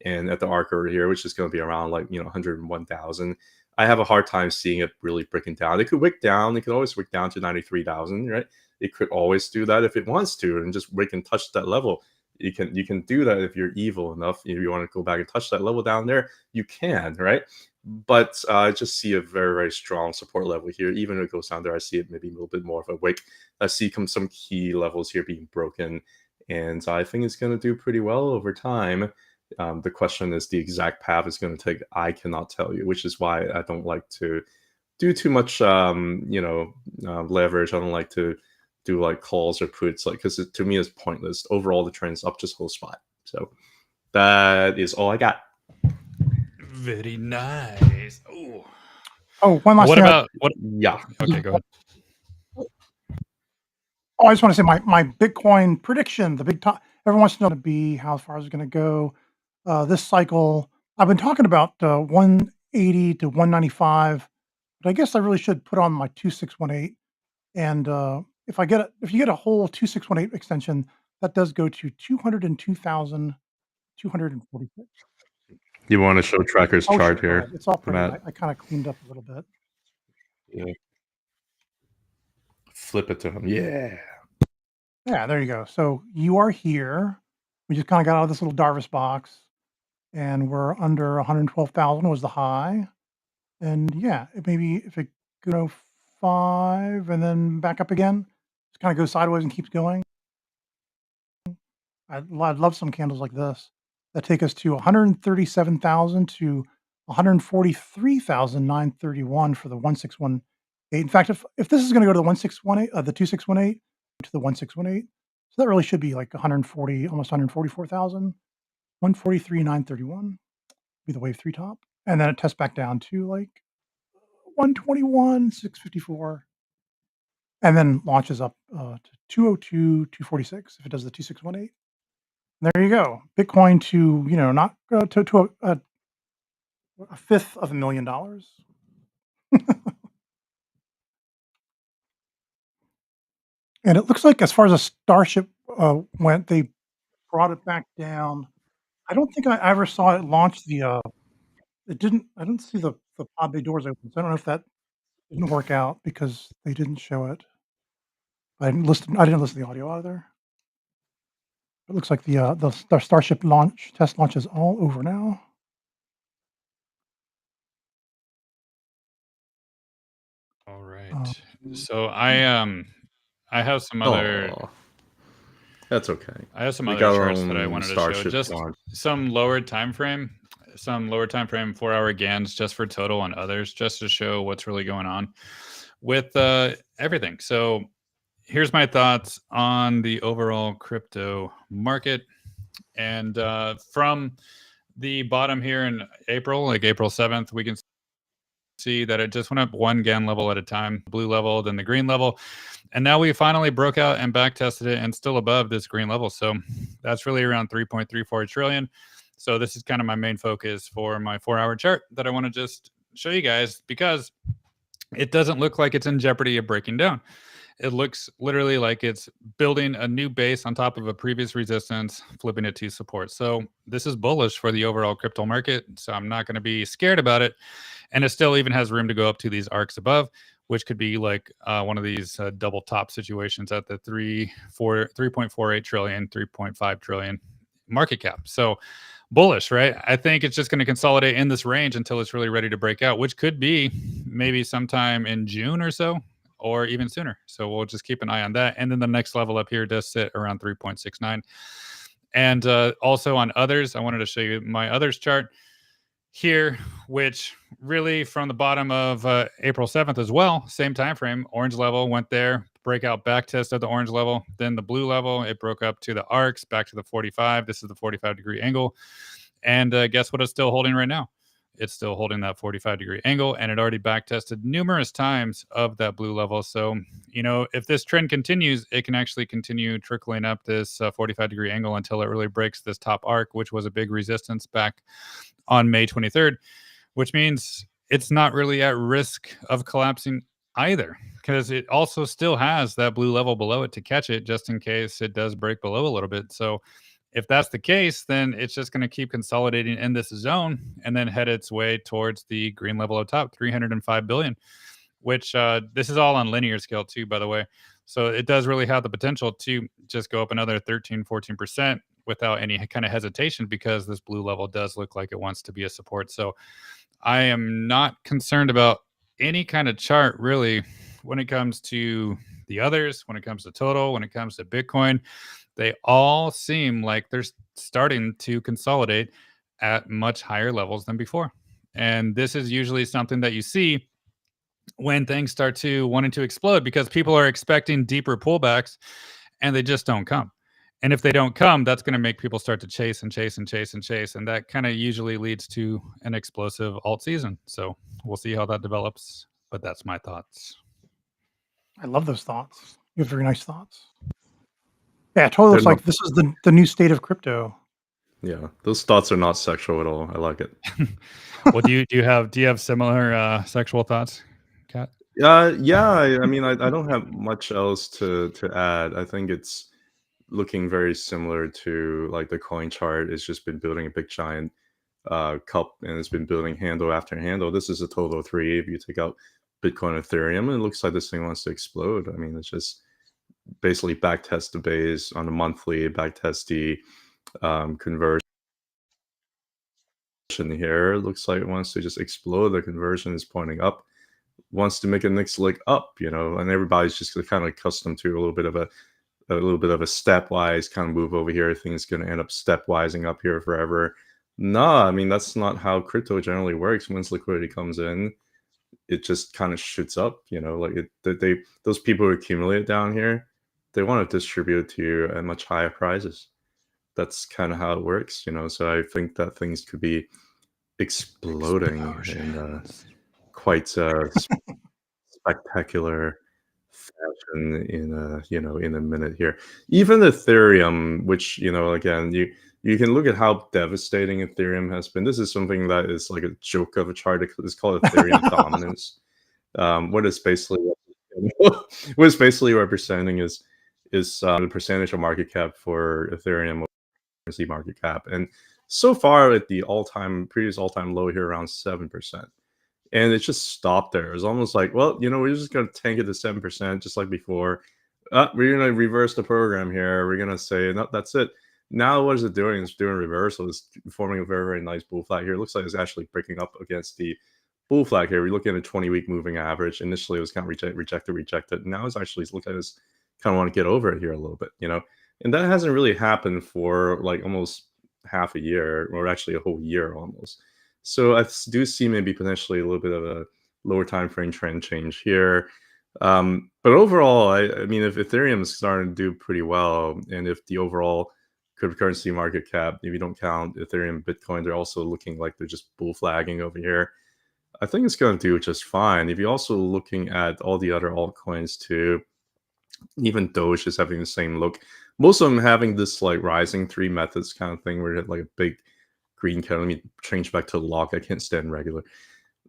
[SPEAKER 5] and at the arc over here, which is going to be around like, 101,000. I have a hard time seeing it really breaking down. It could wick down. It could always wick down to 93,000, right? It could always do that if it wants to, and just wick and touch that level. You can do that if you're evil enough. If you want to go back and touch that level down there, you can, right? But I just see a very, very strong support level here. Even if it goes down there, I see it maybe a little bit more of a wick. I see some key levels here being broken, and I think it's going to do pretty well over time. The question is the exact path it's going to take. I cannot tell you, which is why I don't like to do too much, leverage. I don't like to do like calls or puts, like, because to me it's pointless. Overall, the trend's up just whole spot. So that is all I got.
[SPEAKER 2] Very nice.
[SPEAKER 3] Oh, one last
[SPEAKER 2] thing. What?
[SPEAKER 5] Yeah.
[SPEAKER 2] Okay, go ahead.
[SPEAKER 3] Oh, I just want to say my Bitcoin prediction. The big top. Everyone wants to know how far is it going to go this cycle. I've been talking about 180 to 195, but I guess I really should put on my 2618. And if you get a whole 2618 extension, that does go to 202,246.
[SPEAKER 5] You want to show Tracker's chart
[SPEAKER 3] sure,
[SPEAKER 5] here?
[SPEAKER 3] It's all pretty.
[SPEAKER 5] Matt?
[SPEAKER 3] I kind of cleaned up a little bit.
[SPEAKER 5] Yeah. Flip it to him. Yeah.
[SPEAKER 3] Yeah, there you go. So you are here. We just kind of got out of this little Darvis box, and we're under 112,000 was the high. And yeah, maybe if it go 5 and then back up again, just kind of goes sideways and keeps going. I'd love some candles like this that take us to 137,000 to 143,931 for the 1618. In fact, if this is going to go to the 1618, the 2618 to the 1618, so that really should be like 140, almost 144,000. 143,931 be the wave 3 top, and then it tests back down to like 121,654, and then launches up to 202,246 if it does the 2618. There you go. Bitcoin to not to a fifth of $1,000,000. And it looks like as far as a Starship went, they brought it back down. I don't think I ever saw it launch the. It didn't. I didn't see the pod bay doors open. So I don't know if that didn't work out because they didn't show it. I didn't listen to the audio out of there. It looks like the Starship test launch is all over now.
[SPEAKER 2] All right. So I have some other.
[SPEAKER 5] That's okay.
[SPEAKER 2] I have some other charts that I wanted to show. Just some lower time frame 4-hour GANs just for total and others, just to show what's really going on with everything. So here's my thoughts on the overall crypto market. And from the bottom here in April, like April 7th, we can see that it just went up one GAN level at a time, blue level, then the green level. And now we finally broke out and back tested it and still above this green level. So that's really around 3.34 trillion. So this is kind of my main focus for my 4-hour chart that I want to just show you guys, because it doesn't look like it's in jeopardy of breaking down. It looks literally like it's building a new base on top of a previous resistance, flipping it to support. So this is bullish for the overall crypto market. So I'm not going to be scared about it. And it still even has room to go up to these arcs above, which could be like one of these double top situations at the 3.48 trillion, 3.5 trillion market cap. So bullish, right? I think it's just going to consolidate in this range until it's really ready to break out, which could be maybe sometime in June or so, or even sooner. So we'll just keep an eye on that. And then the next level up here does sit around 3.69. And also on others, I wanted to show you my others chart here, which really from the bottom of April 7th as well, same time frame, orange level went there, breakout back test of the orange level, then the blue level, it broke up to the arcs, back to the 45. This is the 45-degree angle. And guess what it's still holding right now? It's still holding that 45-degree angle, and it already back tested numerous times of that blue level. So, you know, if this trend continues, it can actually continue trickling up this 45-degree angle until it really breaks this top arc, which was a big resistance back on May 23rd, which means it's not really at risk of collapsing either, because it also still has that blue level below it to catch it just in case it does break below a little bit. So if that's the case, then it's just going to keep consolidating in this zone and then head its way towards the green level up top, 305 billion, which this is all on linear scale too, by the way. So it does really have the potential to just go up another 13, 14% without any kind of hesitation, because this blue level does look like it wants to be a support. So I am not concerned about any kind of chart really when it comes to the others, when it comes to total, when it comes to Bitcoin. They all seem like they're starting to consolidate at much higher levels than before. And this is usually something that you see when things start to wanting to explode, because people are expecting deeper pullbacks and they just don't come. And if they don't come, that's going to make people start to chase and chase and chase and chase. And that kind of usually leads to an explosive alt season. So we'll see how that develops. But that's my thoughts.
[SPEAKER 3] I love those thoughts. You have very nice thoughts. Yeah, it totally looks like this is the new state of crypto.
[SPEAKER 5] Yeah, those thoughts are not sexual at all. I like it.
[SPEAKER 2] Well, do you have similar sexual thoughts, Kat?
[SPEAKER 5] Yeah. I mean, I don't have much else to add. I think it's looking very similar to like the coin chart. It's just been building a big giant cup, and it's been building handle after handle. This is a total of 3 if you take out Bitcoin and Ethereum, and it looks like this thing wants to explode. I mean, it's just basically backtest the base on a monthly, backtest the conversion here. It looks like it wants to just explode. The conversion is pointing up, wants to make a next leg up, you know, and everybody's just kind of accustomed to a little bit of a stepwise kind of move over here. Things going to end up stepwising up here forever. No, I mean, that's not how crypto generally works. Once liquidity comes in, it just kind of shoots up, you know, like those people who accumulate down here, they want to distribute to you at much higher prices. That's kind of how it works, you know. So I think that things could be exploding in quite spectacular fashion in a minute here. Even Ethereum, which, you know, again, you can look at how devastating Ethereum has been. This is something that is like a joke of a chart. It's called Ethereum dominance. What it's basically representing is the percentage of market cap for Ethereum market cap, and so far at the previous all-time low here around 7%, and it just stopped there. It's almost like, well, you know, we're just going to tank it to 7% just like before. We're going to reverse the program here. We're going to say, no, that's it. Now what is it doing? It's doing reversal. It's forming a very, very nice bull flag here. It looks like it's actually breaking up against the bull flag here. We're looking at a 20-week moving average. Initially it was kind of rejected. Now it's actually look like it's kind of want to get over it here a little bit, you know. And that hasn't really happened for like almost half a year, or actually a whole year almost. So I do see maybe potentially a little bit of a lower time frame trend change here. But overall, I mean, if Ethereum is starting to do pretty well, and if the overall cryptocurrency market cap, if you don't count Ethereum, Bitcoin, they're also looking like they're just bull flagging over here, I think it's going to do just fine. If you're also looking at all the other altcoins too, even Doge is having the same look. Most of them having this like rising 3 methods kind of thing, where you have like a big green candle. Let me change back to log. I can't stand regular.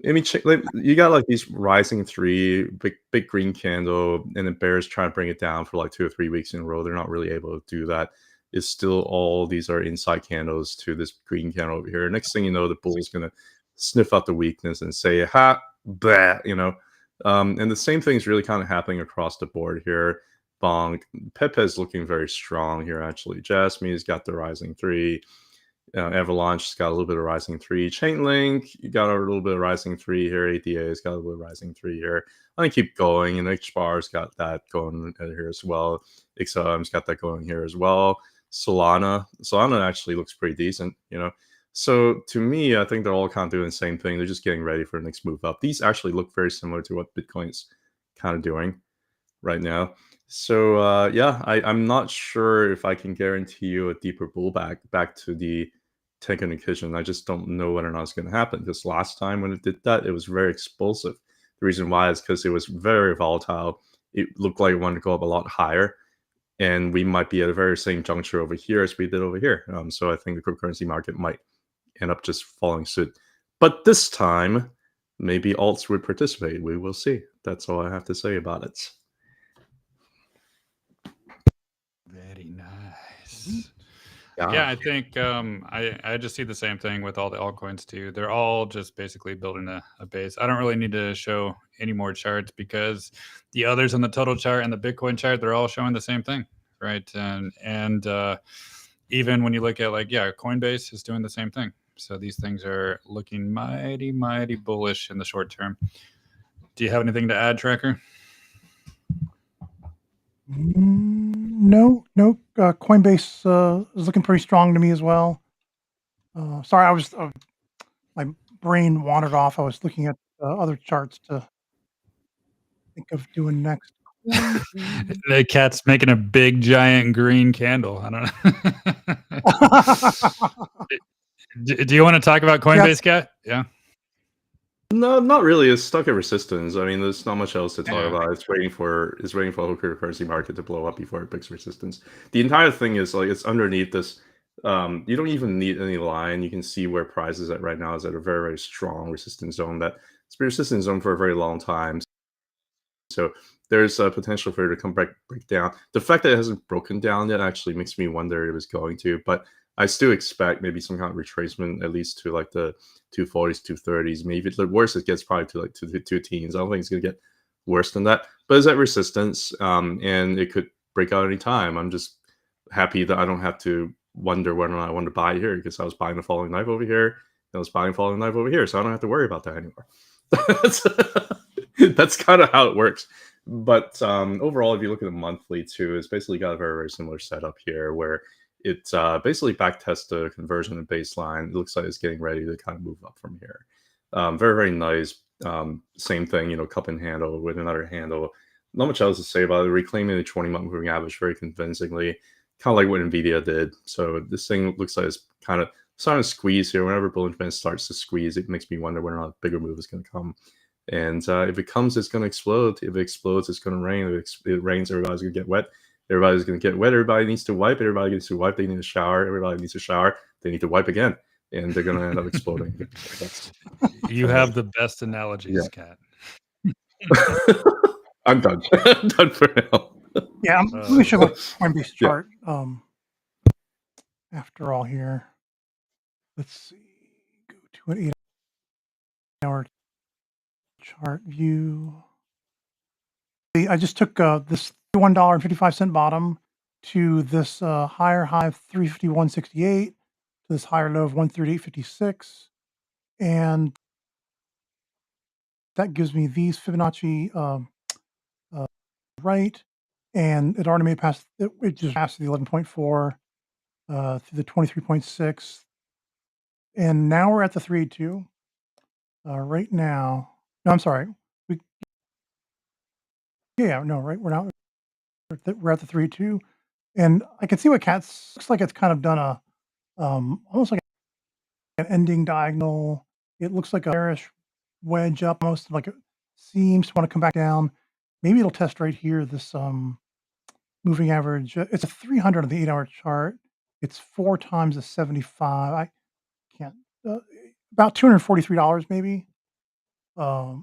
[SPEAKER 5] I mean, you got like these rising 3 big green candle, and then bears trying to bring it down for like 2 or 3 weeks in a row. They're not really able to do that. It's still all these are inside candles to this green candle over here. Next thing you know, the bull's gonna sniff out the weakness and say, "Ha, bah," you know. And the same thing is really kind of happening across the board here. Bonk, PEPE is looking very strong here, actually. Jasmine's got the rising 3. Avalanche's got a little bit of rising 3. Chainlink, you got a little bit of rising 3 here. ADA's got a little bit of rising 3 here. I'm going to keep going, and HBAR's got that going here as well. XLM's got that going here as well. Solana actually looks pretty decent, you know. So to me, I think they're all kind of doing the same thing. They're just getting ready for the next move up. These actually look very similar to what Bitcoin's kind of doing right now. So yeah, I'm not sure if I can guarantee you a deeper pullback back to the Tenkan Nikishin. I just don't know whether or not it's going to happen, because last time when it did that, it was very explosive. The reason why is because it was very volatile. It looked like it wanted to go up a lot higher, and we might be at a very same juncture over here as we did over here. So I think the cryptocurrency market might end up just following suit. But this time, maybe alts would participate. We will see. That's all I have to say about it.
[SPEAKER 2] Very nice. Yeah, I think I just see the same thing with all the altcoins too. They're all just basically building a base. I don't really need to show any more charts, because the others on the total chart and the Bitcoin chart, they're all showing the same thing, right? And even when you look at, like, yeah, Coinbase is doing the same thing. So these things are looking mighty, mighty bullish in the short term. Do you have anything to add, Tracker?
[SPEAKER 3] No. Coinbase is looking pretty strong to me as well. Sorry, I was my brain wandered off. I was looking at other charts to think of doing next.
[SPEAKER 2] The cat's making a big giant green candle. I don't know. Do you want to talk about Coinbase, Cat? Yeah.
[SPEAKER 5] No, not really. It's stuck at resistance. I mean, there's not much else to talk about. It's waiting for the whole cryptocurrency market to blow up before it picks resistance. The entire thing is like, it's underneath this. You don't even need any line. You can see where price is at right now is at a very, very strong resistance zone. It's been a resistance zone for a very long time. So there's a potential for it to break down. The fact that it hasn't broken down yet actually makes me wonder if it was going to, but I still expect maybe some kind of retracement, at least to like the 240s, 230s. Maybe the worst it gets probably to like two teens. I don't think it's going to get worse than that, but it's at resistance, and it could break out any time. I'm just happy that I don't have to wonder whether or not I want to buy here, because I was buying the falling knife over here, and I was buying falling knife over here, so I don't have to worry about that anymore. That's kind of how it works. But overall, if you look at the monthly too, it's basically got a very, very similar setup here, where it basically backtests the conversion and baseline. It looks like it's getting ready to kind of move up from here. Very, very nice. Same thing, you know, cup and handle with another handle. Not much else to say about it. Reclaiming the 20-month moving average very convincingly, kind of like what NVIDIA did. So this thing looks like it's kind of starting to squeeze here. Whenever Bollinger Band starts to squeeze, it makes me wonder whether or not a bigger move is going to come. And if it comes, it's going to explode. If it explodes, it's going to rain. If it rains, everybody's going to get wet. Everybody's going to get wet. Everybody needs to wipe. Everybody needs to wipe. They need to shower. Everybody needs to shower. They need to wipe again. And they're going to end up exploding.
[SPEAKER 2] You have the best analogies, Kat.
[SPEAKER 5] I'm done. I'm done for now.
[SPEAKER 3] Yeah, let me show a Coinbase chart. After all here, let's see. Go to an 8-hour chart view. I just took this $1.55 bottom to this higher high of 351.68, to this higher low of 138.56, and that gives me these Fibonacci right, and it already made past. It just passed the 11.4 through the 23.6, and now we're at the 382. Right now, no, I'm sorry. Right. We're at the 3.2, and I can see what Cat's looks like. It's kind of done a almost like an ending diagonal. It looks like a bearish wedge up, almost like it seems to want to come back down. Maybe it'll test right here. This moving average. It's a 300 on the 8-hour chart. It's 4 times the 75. I can't. About $243 maybe.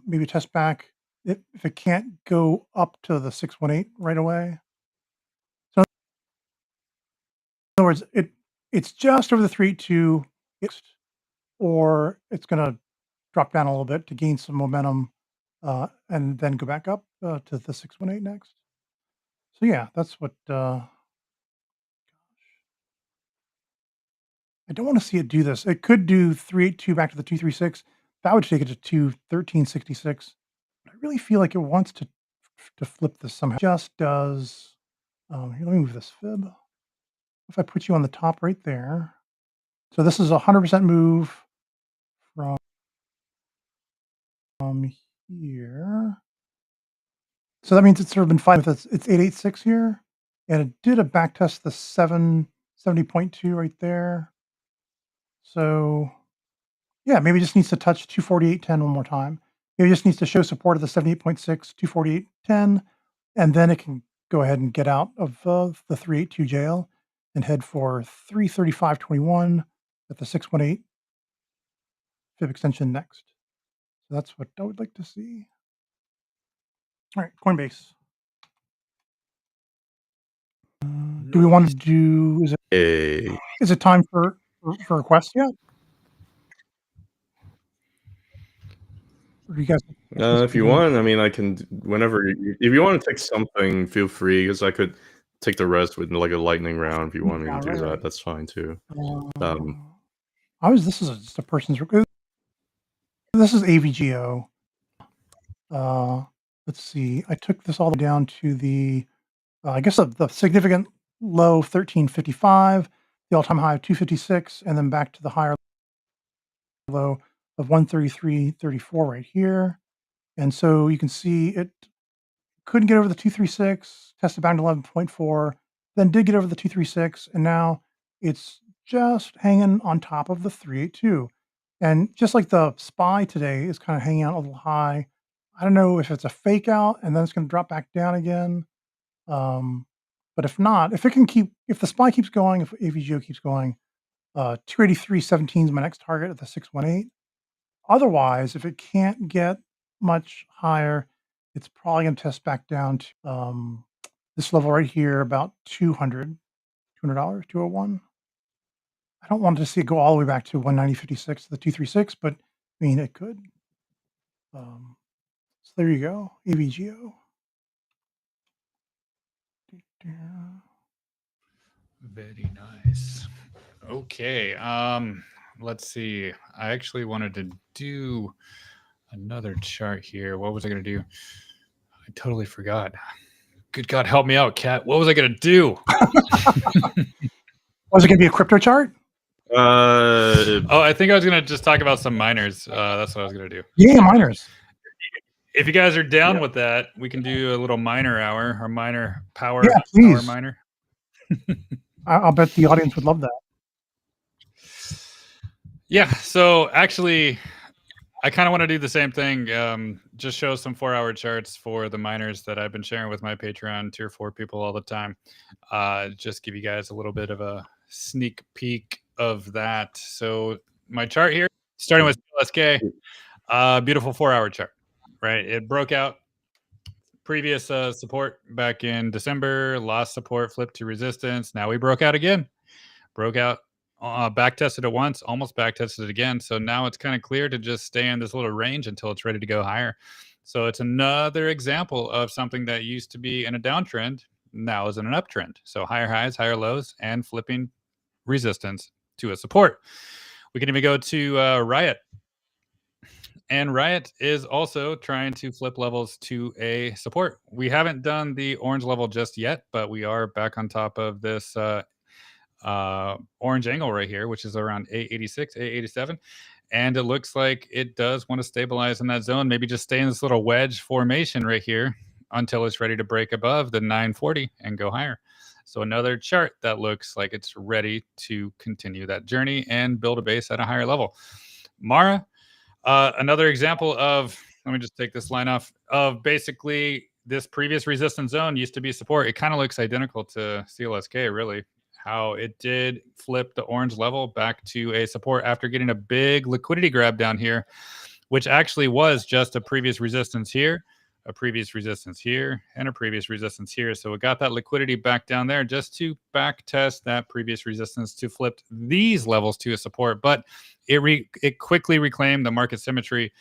[SPEAKER 3] Maybe test back. If it can't go up to the 618 right away. So in other words, it's just over the 3.2, or it's going to drop down a little bit to gain some momentum, and then go back up to the 618 next. So yeah, that's what. I I don't want to see it do this. It could do 382 back to the 236. That would take it to 21366. But I really feel like it wants to flip this somehow. It just does. Here, let me move this fib. If I put you on the top right there. So this is a 100% move from here. So that means it's sort of been fine with it's 886 here. And it did a back test the 770.2 right there. So yeah, maybe it just needs to touch 248.10 one more time. Maybe it just needs to show support of the 78.6, 248.10, and then it can go ahead and get out of the 382 jail and head for 335.21 at the 618 fib extension next. So that's what I would like to see. All right, Coinbase. Do we want to do? Is it time for requests yet? Or do you guys?
[SPEAKER 5] If you want, I mean, I can whenever. If you want to take something, feel free, because I could take the rest with like a lightning round. If you want me to do that, that's fine too.
[SPEAKER 3] This is just a person's. This is AVGO. Let's see. I took this all the way down to the, I guess the significant low 1355, the all-time high of 256, and then back to the higher low of 133.34 right here. And so you can see it couldn't get over the 236, tested back to 11.4, then did get over the 236, and now it's just hanging on top of the 382. And just like the SPY today is kind of hanging out a little high. I don't know if it's a fake out and then it's going to drop back down again. But if not, if the SPY keeps going, if AVGO keeps going, 283.17 is my next target at the 618. Otherwise, if it can't get much higher, it's probably going to test back down to this level right here, about $200, $201. I don't want to see it go all the way back to 190.56 to the 236, but I mean, it could. So there you go, AVGO.
[SPEAKER 2] Very nice. Okay. Let's see. I actually wanted to do another chart here. What was I going to do? I totally forgot. Good God, help me out, Kat. What was I going to do?
[SPEAKER 3] Was it going to be a crypto chart?
[SPEAKER 2] I think I was going to just talk about some miners. That's what I was going to do.
[SPEAKER 3] Yeah, miners.
[SPEAKER 2] If you guys are down with that, we can do a little miner hour or miner power.
[SPEAKER 3] Yeah, please.
[SPEAKER 2] Power miner.
[SPEAKER 3] I'll bet the audience would love that.
[SPEAKER 2] Yeah. So actually, I kind of want to do the same thing. Just show some 4-hour charts for the miners that I've been sharing with my Patreon tier 4 people all the time. Just give you guys a little bit of a sneak peek of that. So my chart here, starting with CLSK, beautiful 4-hour chart, right? It broke out previous support back in December, lost support, flipped to resistance. Now we broke out again, back tested it once, almost back tested it again. So now it's kind of clear to just stay in this little range until it's ready to go higher. So it's another example of something that used to be in a downtrend, now is in an uptrend. So higher highs, higher lows, and flipping resistance to a support. We can even go to Riot. And Riot is also trying to flip levels to a support. We haven't done the orange level just yet, but we are back on top of this orange angle right here, which is around 886, 887. And it looks like it does want to stabilize in that zone, maybe just stay in this little wedge formation right here until it's ready to break above the 940 and go higher. So another chart that looks like it's ready to continue that journey and build a base at a higher level. Mara, another example of, let me just take this line off, of basically this previous resistance zone used to be support. It kind of looks identical to CLSK, really, how it did flip the orange level back to a support after getting a big liquidity grab down here, which actually was just a previous resistance here, a previous resistance here, and a previous resistance here. So it got that liquidity back down there just to back test that previous resistance to flip these levels to a support. But it quickly reclaimed the market symmetry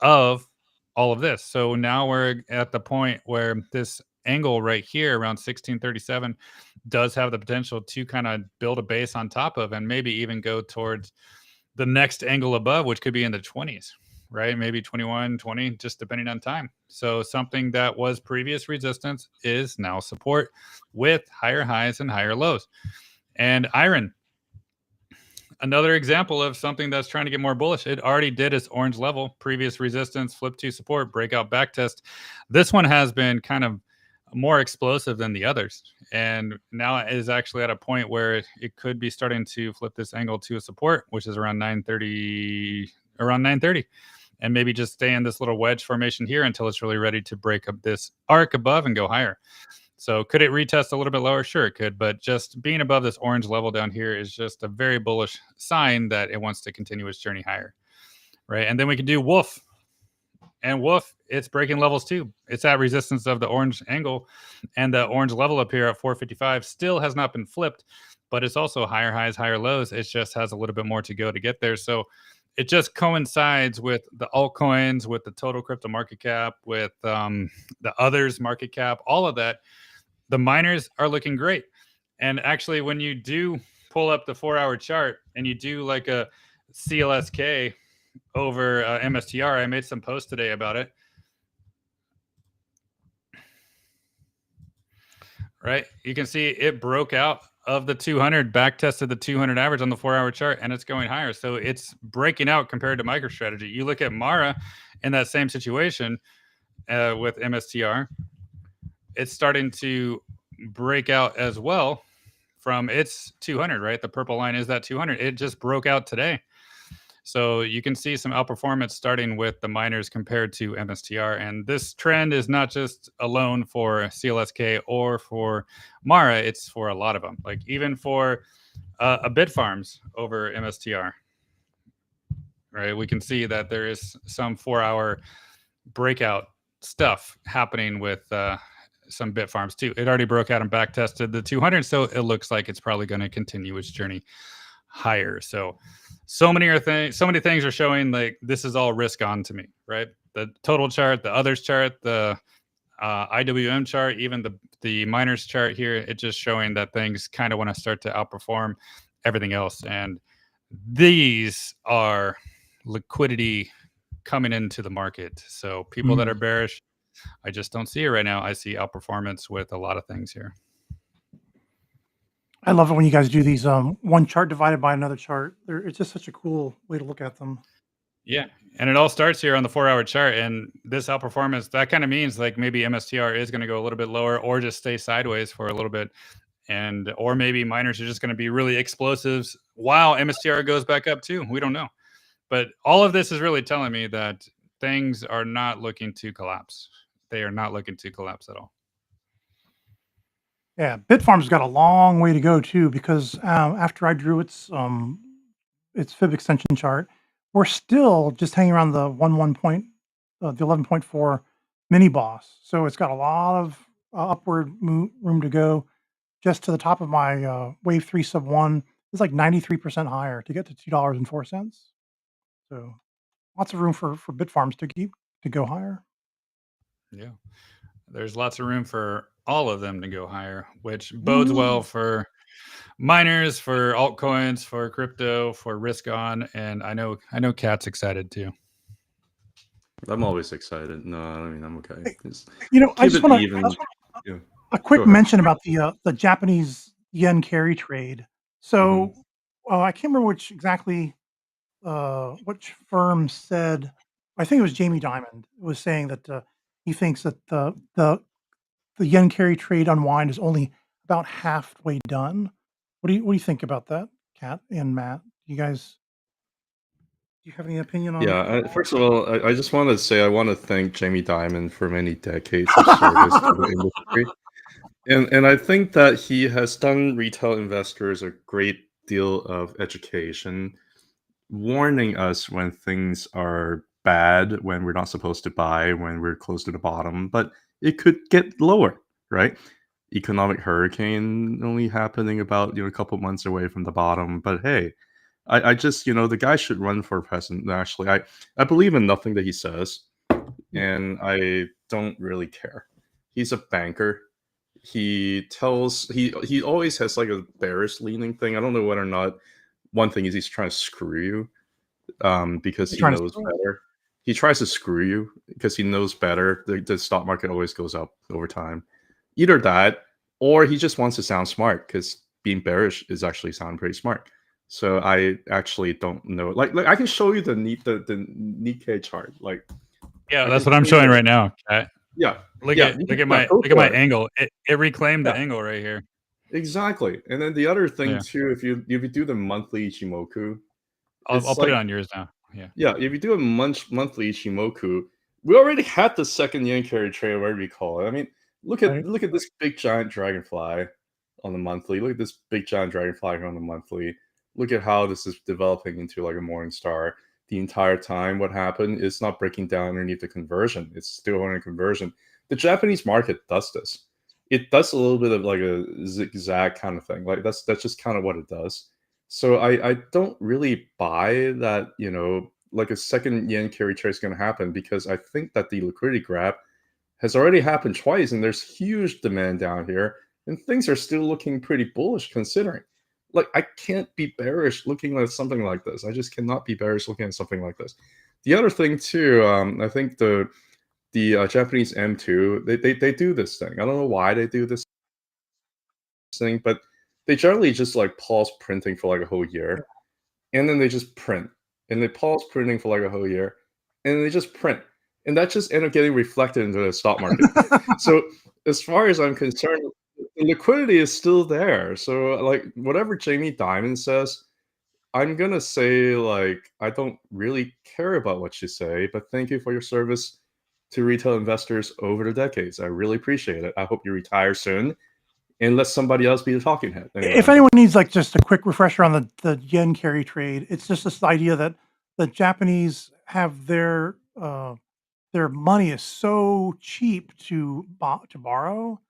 [SPEAKER 2] of all of this. So now we're at the point where this angle right here around 1637 does have the potential to kind of build a base on top of, and maybe even go towards the next angle above, which could be in the 20s, right? Maybe 21, 20, just depending on time. So something that was previous resistance is now support with higher highs and higher lows. And iron, another example of something that's trying to get more bullish. It already did its orange level, previous resistance, flip to support, breakout back test. This one has been kind of more explosive than the others, and now it is actually at a point where it could be starting to flip this angle to a support, which is around 930, and maybe just stay in this little wedge formation here until it's really ready to break up this arc above and go higher. So could it retest a little bit lower? Sure, it could, but just being above this orange level down here is just a very bullish sign that it wants to continue its journey higher, right? And then we can do wolf. And wolf, it's breaking levels too. It's at resistance of the orange angle, and the orange level up here at 455 still has not been flipped, but it's also higher highs, higher lows. It just has a little bit more to go to get there. So it just coincides with the altcoins, with the total crypto market cap, with the others market cap, all of that. The miners are looking great. And actually, when you do pull up the 4-hour chart and you do like a CLSK over MSTR, I made some posts today about it. Right? You can see it broke out of the 200, back tested the 200 average on the 4-hour chart, and it's going higher. So it's breaking out compared to MicroStrategy. You look at Mara in that same situation with MSTR, it's starting to break out as well from its 200, right? The purple line is that 200. It just broke out today. So you can see some outperformance starting with the miners compared to MSTR. And this trend is not just alone for CLSK or for Mara, it's for a lot of them. Like even for a Bitfarms over MSTR, right? We can see that there is some 4-hour breakout stuff happening with some Bitfarms too. It already broke out and back tested the 200. So it looks like it's probably going to continue its journey higher. So many things are showing like this is all risk on to me, right? The total chart, the others chart, the IWM chart, even the miners chart here, it's just showing that things kind of want to start to outperform everything else. And these are liquidity coming into the market. So people that are bearish, I just don't see it right now. I see outperformance with a lot of things here.
[SPEAKER 3] I love it when you guys do these one chart divided by another chart. It's just such a cool way to look at them.
[SPEAKER 2] Yeah, and it all starts here on the 4-hour chart, and this outperformance, that kind of means like maybe MSTR is going to go a little bit lower or just stay sideways for a little bit, and or maybe miners are just going to be really explosives while MSTR goes back up too. We don't know, but all of this is really telling me that things are not looking to collapse. They are not looking to collapse at all.
[SPEAKER 3] Yeah, Bitfarms got a long way to go too, because after I drew its fib extension chart, we're still just hanging around the 11.4 mini boss. So it's got a lot of upward room to go. Just to the top of my wave 3 sub 1 is like 93% higher to get to $2.04. So lots of room for Bitfarms to go higher.
[SPEAKER 2] Yeah, there's lots of room for all of them to go higher, which bodes well for miners, for altcoins, for crypto, for risk on, and I know Kat's excited too.
[SPEAKER 5] I'm always excited. No, I mean I'm okay.
[SPEAKER 3] I just want to a quick mention about the Japanese yen carry trade. So I can't remember which firm said. I think it was Jamie Dimon was saying that he thinks that the yen carry trade unwind is only about halfway done. What do you think about that, Kat and Matt? Do you have any opinion on?
[SPEAKER 5] Yeah, first of all, I just want to say I want to thank Jamie Dimon for many decades of service to the industry, and I think that he has done retail investors a great deal of education, warning us when things are bad, when we're not supposed to buy, when we're close to the bottom, but it could get lower, right? Economic hurricane only happening about a couple months away from the bottom, but hey, I just the guy should run for president. Actually, I believe in nothing that he says, and I don't really care. He's a banker. he always has like a bearish leaning thing. I don't know whether or not one thing is he's trying to screw you because he knows better. He tries to screw you because he knows better. The stock market always goes up over time. Either that, or he just wants to sound smart because being bearish is actually sounding pretty smart. So I actually don't know. Like I can show you the Nikkei chart. Like,
[SPEAKER 2] yeah, that's what I'm showing right now.
[SPEAKER 5] Yeah.
[SPEAKER 2] Look at my angle. It reclaimed the angle right here.
[SPEAKER 5] Exactly. And then the other thing too, if you do the monthly Ichimoku,
[SPEAKER 2] I'll put it on yours now. Yeah.
[SPEAKER 5] Yeah, if you do a monthly Ichimoku, we already had the second yen carry trade, whatever you call it. I mean, look at this big giant dragonfly on the monthly. Look at this big giant dragonfly here on the monthly. Look at how this is developing into like a morning star. The entire time, what happened is not breaking down underneath the conversion. It's still on a conversion. The Japanese market does this. It does a little bit of like a zigzag kind of thing. Like that's just kind of what it does. So I don't really buy that, you know, like a second yen carry trade is going to happen, because I think that the liquidity grab has already happened twice and there's huge demand down here and things are still looking pretty bullish considering. Like, I can't be bearish looking at something like this. I just cannot be bearish looking at something like this. The other thing too, I think the Japanese M2, they do this thing. I don't know why they do this thing, but they generally just like pause printing for like a whole year, and then they just print, and they pause printing for like a whole year, and they just print, and that just end up getting reflected into the stock market. So as far as I'm concerned, the liquidity is still there. So like whatever Jamie Dimon says, I'm gonna say like I don't really care about what you say, but thank you for your service to retail investors over the decades. I really appreciate it. I hope you retire soon and let somebody else be the talking head. Anyway.
[SPEAKER 3] If anyone needs like just a quick refresher on the yen carry trade, it's just this idea that the Japanese have their money is so cheap to borrow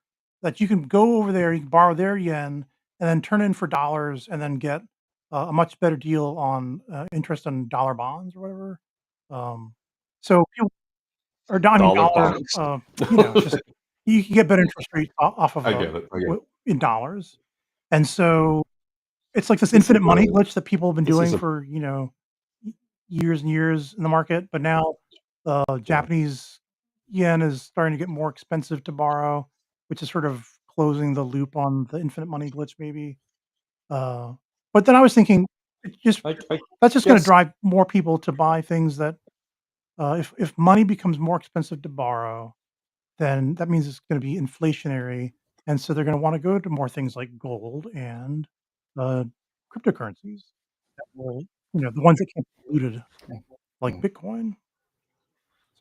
[SPEAKER 3] that you can go over there, you can borrow their yen and then turn in for dollars and then get a much better deal on interest on dollar bonds or whatever. So people or dollar bonds, you know, just you can get better interest rates off of in dollars. And so it's like this infinite money glitch that people have been doing for, you know, years and years in the market. But now Japanese yen is starting to get more expensive to borrow, which is sort of closing the loop on the infinite money glitch maybe. But then I was thinking, it just that's just going to drive more people to buy things that if money becomes more expensive to borrow, then that means it's going to be inflationary. And so they're going to want to go to more things like gold and cryptocurrencies that will, you know, the ones that can't be diluted, like Bitcoin.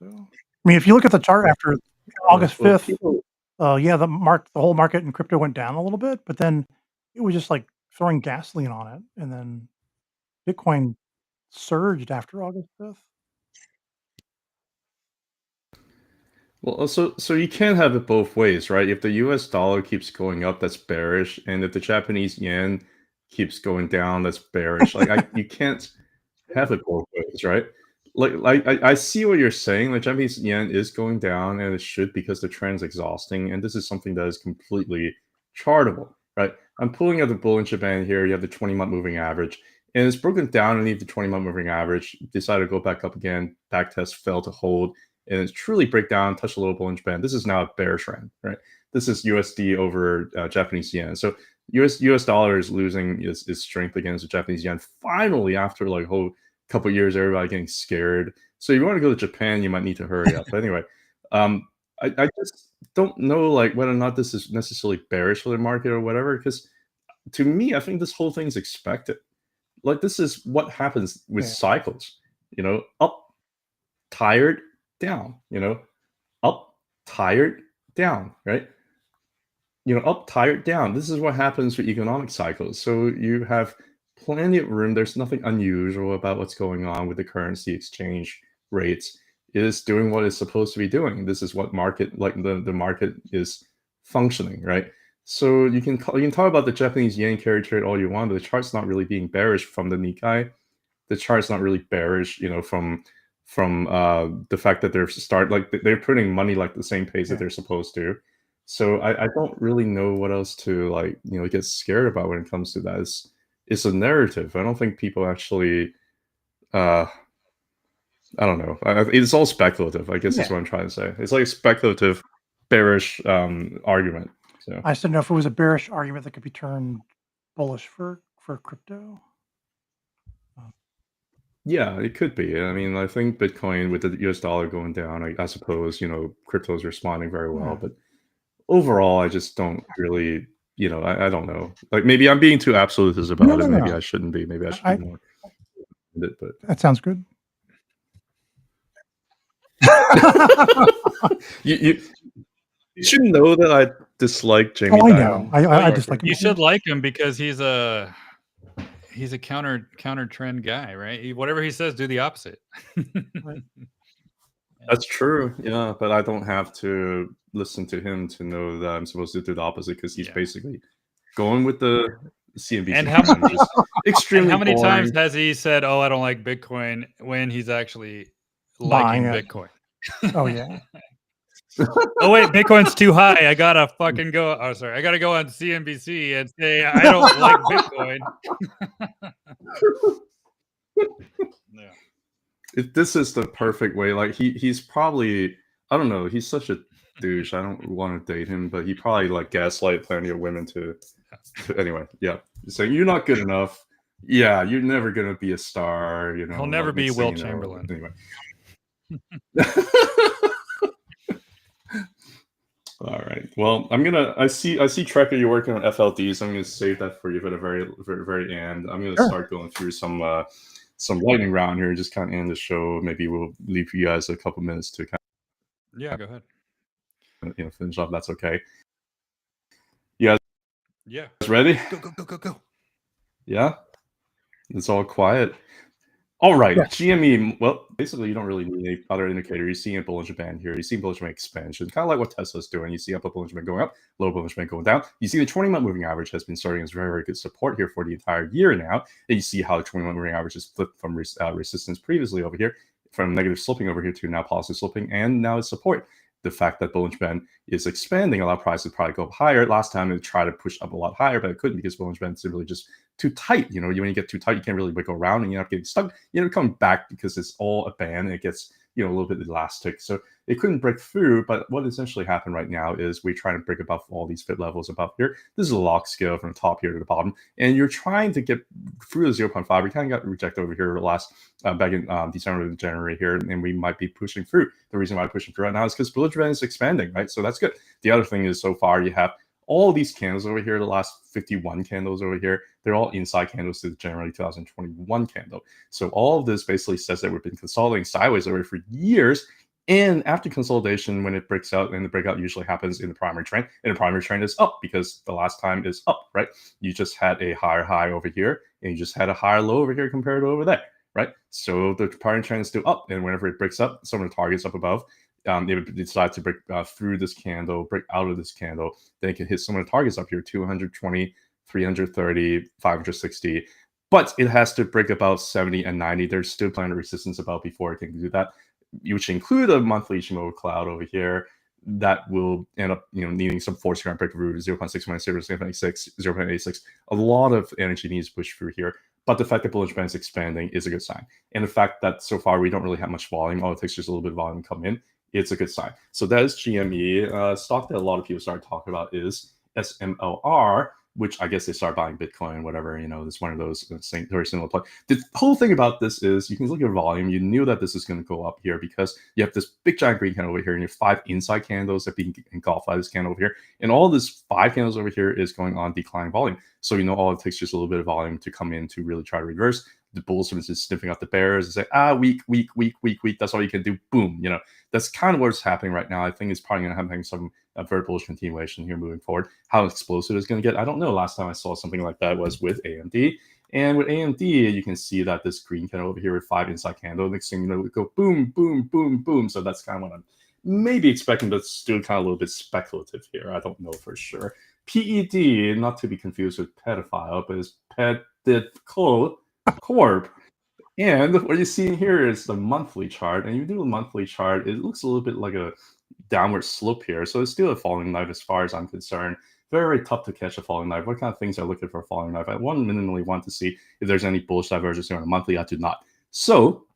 [SPEAKER 3] So, I mean, if you look at the chart after August 5th, yeah, the whole market in crypto went down a little bit, but then it was just like throwing gasoline on it. And then Bitcoin surged after August 5th.
[SPEAKER 5] Well, so you can't have it both ways, right? If the US dollar keeps going up, that's bearish, and if the Japanese yen keeps going down, that's bearish. Like you can't have it both ways, right? Like I see what you're saying. The Japanese yen is going down, and it should, because the trend's exhausting, and this is something that is completely chartable, right? I'm pulling out the Bollinger Band here. You have the 20-month moving average, and it's broken down underneath the 20-month moving average. Decided to go back up again. Back test, failed to hold. And it's truly break down, touch a little Bollinger Band. This is now a bear trend, right? This is USD over Japanese yen. So US dollar is losing its strength against the Japanese yen. Finally, after like a whole couple of years, everybody getting scared. So if you want to go to Japan, you might need to hurry up. But anyway, I just don't know like whether or not this is necessarily bearish for the market or whatever. Because to me, I think this whole thing is expected. Like this is what happens with cycles. You know, up, tired, down, you know, up, tired, down, right? You know, up, tired, down. This is what happens with economic cycles. So you have plenty of room. There's nothing unusual about what's going on with the currency exchange rates. It is doing what it's supposed to be doing. This is what market, like the market is functioning, right? So you can talk about the Japanese yen carry trade all you want, but the chart's not really being bearish from the Nikkei. The chart's not really bearish, you know, from the fact that they're printing money like the same pace that they're supposed to. So I don't really know what else to like, get scared about when it comes to that. It's a narrative. I don't think people actually, I don't know. It's all speculative, I guess is what I'm trying to say. It's like a speculative, bearish argument. So
[SPEAKER 3] I just didn't know if it was a bearish argument that could be turned bullish for crypto.
[SPEAKER 5] Yeah, it could be. I mean, I think Bitcoin with the US dollar going down, I suppose, crypto is responding very well. But overall, I just don't really, I don't know. Like maybe I'm being too absolutist about it. Maybe I shouldn't be. Maybe I should be more. But
[SPEAKER 3] that sounds good.
[SPEAKER 5] you should know that I dislike Jamie.
[SPEAKER 3] Oh, I know. I dislike him.
[SPEAKER 2] You should like him because he's a counter trend guy, right? Whatever he says, do the opposite.
[SPEAKER 5] That's true. Yeah, but I don't have to listen to him to know that I'm supposed to do the opposite because he's basically going with the CNBC.
[SPEAKER 2] And
[SPEAKER 5] extremely
[SPEAKER 2] how many
[SPEAKER 5] boring.
[SPEAKER 2] times has he said, "Oh, I don't like Bitcoin," when he's actually liking Bitcoin?
[SPEAKER 3] Oh yeah.
[SPEAKER 2] Oh wait, Bitcoin's too high. I gotta fucking go. Oh, sorry, I gotta go on CNBC and say I don't like Bitcoin.
[SPEAKER 5] Yeah. If this is the perfect way, like he's probably, I don't know, he's such a douche. I don't want to date him, but he probably like gaslight plenty of women to anyway. Yeah, saying you're not good enough. Yeah, you're never gonna be a star.
[SPEAKER 2] He'll never be Will Chamberlain.
[SPEAKER 5] Anyway. All right. Well, I see Trekker, you're working on FLDs. I'm gonna save that for you for the very, very, very end. I'm gonna start going through some lightning round here, just kind of end the show. Maybe we'll leave you guys a couple minutes to kind
[SPEAKER 2] of go ahead.
[SPEAKER 5] Finish off. That's okay. You guys, ready?
[SPEAKER 2] Go.
[SPEAKER 5] Yeah, it's all quiet. All right, GME. Well, basically, you don't really need any other indicator. You see a Bollinger Band here. You see Bollinger Band expansion, kind of like what Tesla's doing. You see upper Bollinger Band going up, lower Bollinger Band going down. You see the 20-month moving average has been starting as very, very good support here for the entire year now. And you see how the 20-month moving average has flipped from resistance previously over here, from negative sloping over here to now positive sloping, and now it's support. The fact that Bollinger Band is expanding, a lot of prices probably go up higher. Last time it tried to push up a lot higher, but it couldn't because Bollinger Band is really just too tight. When you get too tight, you can't really go around and you're not getting stuck. Come back because it's all a band and it gets a little bit elastic. So it couldn't break through. But what essentially happened right now is we're trying to break above all these fit levels above here. This is a log scale from the top here to the bottom, and you're trying to get through the 0.5. We kind of got rejected over here last back in December to January here, and we might be pushing through. The reason why I'm pushing through right now is because Bollinger Band is expanding, right? So that's good. The other thing is so far you have all these candles over here, the last 51 candles over here, they're all inside candles to the January 2021 candle. So all of this basically says that we've been consolidating sideways over for years. And after consolidation, when it breaks out, and the breakout usually happens in the primary trend, and the primary trend is up because the last time is up, right? You just had a higher high over here, and you just had a higher low over here compared to over there, right? So the primary trend is still up, and whenever it breaks up, some of the targets up above, they decide to break through this candle, break out of this candle, then it can hit some of the targets up here, 220, 330, 560. But it has to break about 70 and 90. There's still plenty of resistance above before it can do that, which include a monthly Ishimoku cloud over here that will end up needing some force ground break through 0.61, 0.86, 0.86. A lot of energy needs to push through here. But the fact that Bollinger Band is expanding is a good sign. And the fact that so far we don't really have much volume, all it takes just a little bit of volume to come in, it's a good sign. So that is GME. Stock that a lot of people started talking about is SMLR, which I guess they start buying Bitcoin, whatever, it's one of those very similar play. The whole thing about this is you can look at volume. You knew that this is going to go up here because you have this big giant green candle over here and you have 5 inside candles that being engulfed by this candle over here. And all this 5 candles over here is going on declining volume. So all it takes just a little bit of volume to come in to really try to reverse. The bulls are just sniffing out the bears and say, weak. That's all you can do. Boom. That's kind of what's happening right now. I think it's probably going to have some very bullish continuation here moving forward. How explosive it's going to get, I don't know. Last time I saw something like that was with AMD. And with AMD, you can see that this green candle over here with 5 inside candle, next thing you know, it go boom, boom, boom, boom. So that's kind of what I'm maybe expecting, but still kind of a little bit speculative here. I don't know for sure. PED, not to be confused with pedophile, but it's Corp. And what you're seeing here is the monthly chart. And you do a monthly chart, it looks a little bit like a downward slope here. So it's still a falling knife as far as I'm concerned. Very, very tough to catch a falling knife. What kind of things are looking for a falling knife? I minimally want to see if there's any bullish divergence here on a monthly. I do not. So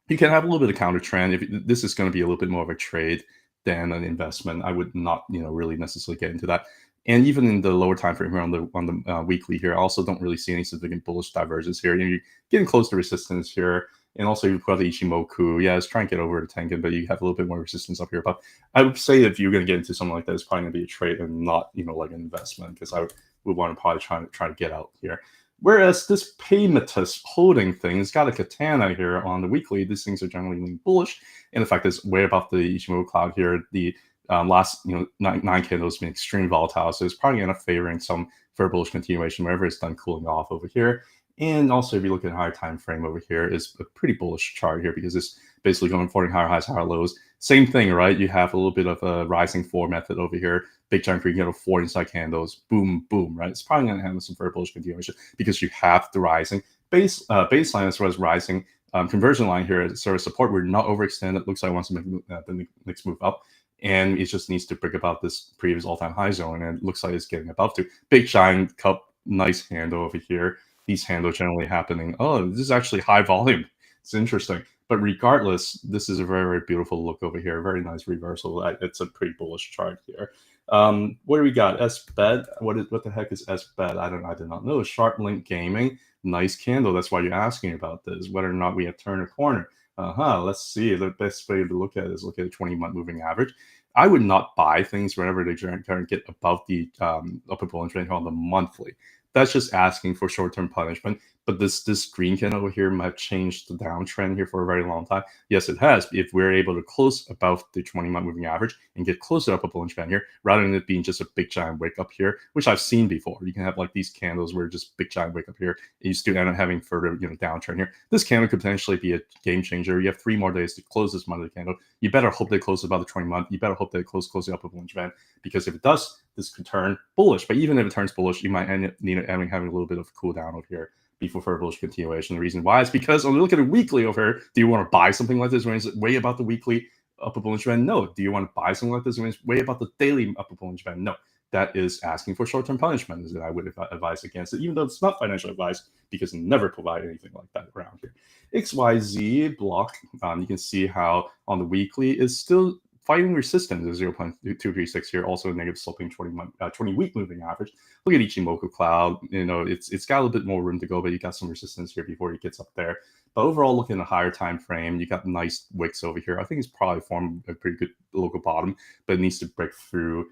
[SPEAKER 5] you can have a little bit of counter trend. If this is going to be a little bit more of a trade than an investment, I would not, really necessarily get into that. And even in the lower time frame here on the weekly here, I also don't really see any significant bullish divergence here. You're getting close to resistance here. And also you've got the Ichimoku. Yeah, it's trying to get over to Tengen, but you have a little bit more resistance up here. But I would say if you're going to get into something like that, it's probably going to be a trade and not, like an investment, because I would want to probably try to get out here. Whereas this Paymetus holding thing has got a katana here on the weekly. These things are generally leaning bullish. And the fact is way above the Ichimoku cloud here, the last 9 candles has been extremely volatile. So it's probably going to favoring some further bullish continuation wherever it's done cooling off over here. And also, if you look at a higher time frame over here, is a pretty bullish chart here because it's basically going forming higher highs, higher lows. Same thing, right? You have a little bit of a rising 4 method over here. Big giant green candle, 4 inside candles, boom, boom, right? It's probably going to have some very bullish continuation because you have the rising baseline as well as rising conversion line here as sort of support. We're not overextended. It looks like it wants to make the next move up. And it just needs to break above this previous all-time high zone. And it looks like it's getting above to big giant cup, nice handle over here. These handles generally happening. Oh, this is actually high volume. It's interesting. But regardless, this is a very, very beautiful look over here. Very nice reversal. It's a pretty bullish chart here. What do we got? SBET. What the heck is SBET? I do not know. Sharp Link Gaming. Nice candle. That's why you're asking about this. Whether or not we have turned a corner. Let's see. The best way to look at it is look at a 20-month moving average. I would not buy things whenever they try to get above the upper Bollinger Band on the monthly. That's just asking for short-term punishment. But this green candle over here might have changed the downtrend here for a very long time. Yes, it has. If we're able to close above the 20-month moving average and get close to upper Bollinger Band here, rather than it being just a big giant wake up here, which I've seen before. You can have like these candles where just big giant wake up here, and you still end up having further downtrend here. This candle could potentially be a game changer. You have 3 more days to close this monthly candle. You better hope they close above the 20-month. You better hope they close the upper Bollinger Band, because if it does, this could turn bullish. But even if it turns bullish, you might end up having a little bit of cool down over here before further bullish continuation. The reason why is because when you look at a weekly over here, do you want to buy something like this when it's way above the weekly upper Bollinger Band? No. Do you want to buy something like this when it's way above the daily upper Bollinger Band? No. That is asking for short-term punishment, is that I would advise against it, even though it's not financial advice, because I never provide anything like that around here. XYZ block, you can see how on the weekly is still fighting resistance at 0.236 here, also a negative sloping 20-week moving average. Look at Ichimoku cloud. It's got a little bit more room to go, but you got some resistance here before it gets up there. But overall, looking at a higher time frame, you got nice wicks over here. I think it's probably formed a pretty good local bottom, but it needs to break through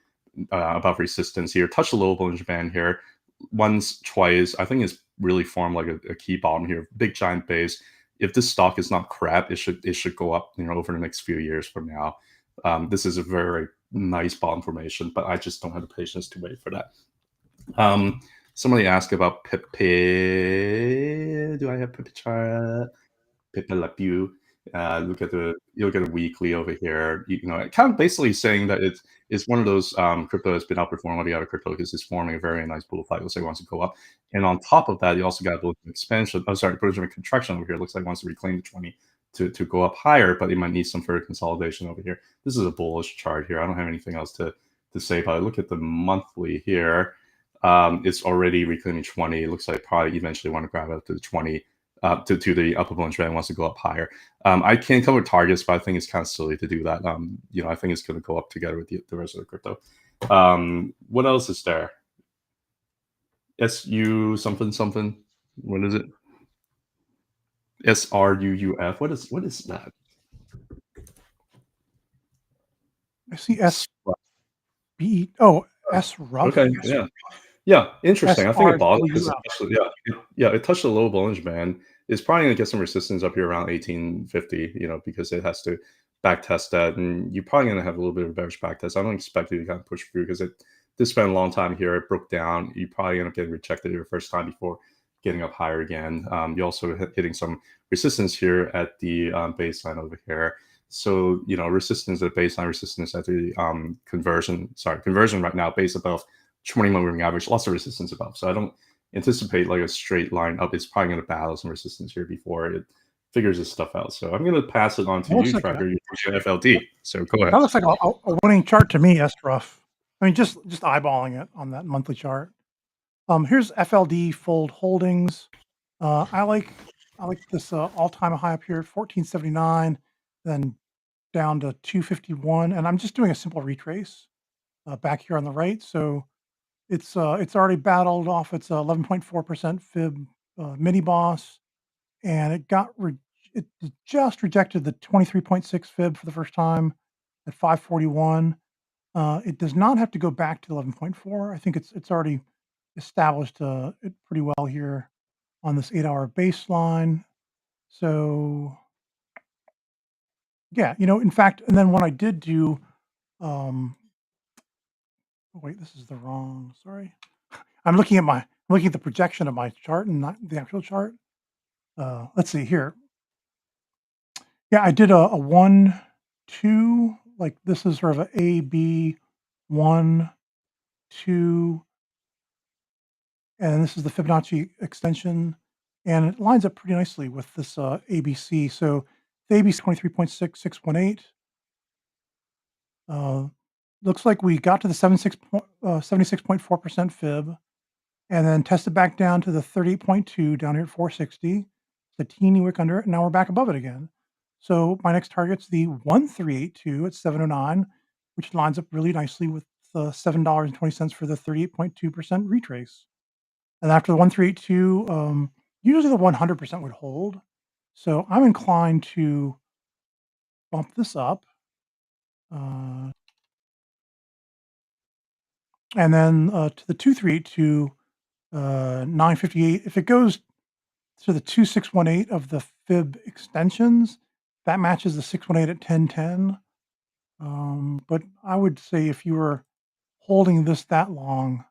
[SPEAKER 5] above resistance here. Touch the low Bollinger Band here once, twice. I think it's really formed like a key bottom here. Big giant base. If this stock is not crap, it should go up over the next few years from now. This is a very, very nice bottom formation, but I just don't have the patience to wait for that. Somebody asked about PEPE. Do I have PEPE chart? PEPE Lapu. Look at the weekly over here. Kind of basically saying that it's one of those crypto that's been outperforming all the other crypto because it's forming a very nice bull flag. Looks like it wants to go up, and on top of that, you also got a little expansion. Oh, sorry, a contraction over here. It looks like it wants to reclaim the 20 to go up higher, but it might need some further consolidation over here. This is a bullish chart here. I don't have anything else to say about it. Look at the monthly here. It's already reclaiming 20. It looks like probably eventually want to grab up to the 20. To the upper Bollinger Band, wants to go up higher. I can't come with targets, but I think it's kind of silly to do that. I think it's going to go up together with the rest of the crypto. What else is there? SU something. What is it? SRUUF. What is that?
[SPEAKER 3] I see SBET. Oh, SRUUF.
[SPEAKER 5] Okay, yeah. Interesting. I think it bought it. It touched the low Bollinger Band. It's probably going to get some resistance up here around 1850. Because it has to back test that, and you're probably going to have a little bit of a bearish back test. I don't expect it to kind of push through because it did spend a long time here. It broke down. You probably end up getting rejected your first time before getting up higher again. You're also hitting some resistance here at the baseline over here. So, resistance at baseline, resistance at the conversion right now, base above 20-month moving average, lots of resistance above. So I don't anticipate like a straight line up. It's probably going to battle some resistance here before it figures this stuff out. So I'm going to pass it on to you, Tracker. You're FLD. So go ahead.
[SPEAKER 3] That looks like a winning chart to me, SRUUF. I mean, just eyeballing it on that monthly chart. Here's FLD Fold Holdings. I like this all-time high up here, 1479, then down to 251, and I'm just doing a simple retrace back here on the right. So it's already battled off its 11.4% fib mini boss, and it it just rejected the 23.6 fib for the first time at 541. It does not have to go back to 11.4. I think it's already established it pretty well here on this 8-hour baseline. So yeah, in fact, and then when I did do, oh wait, this is the wrong, sorry. I'm looking at the projection of my chart and not the actual chart. Let's see here. Yeah, I did a 1, 2, like this is sort of a A, B, 1, 2, and this is the Fibonacci extension, and it lines up pretty nicely with this ABC. So the ABC 23.6618. Looks like we got to the 76.4% fib, and then tested back down to the 38.2 down here at 460. It's a teeny wick under it, and now we're back above it again. So my next target's the 1382 at 709, which lines up really nicely with the $7.20 for the 38.2% retrace. And after the 1382, usually the 100% would hold. So I'm inclined to bump this up. And then to the 2382, 958. If it goes to the 2618 of the fib extensions, that matches the 618 at 1010. But I would say if you were holding this that long,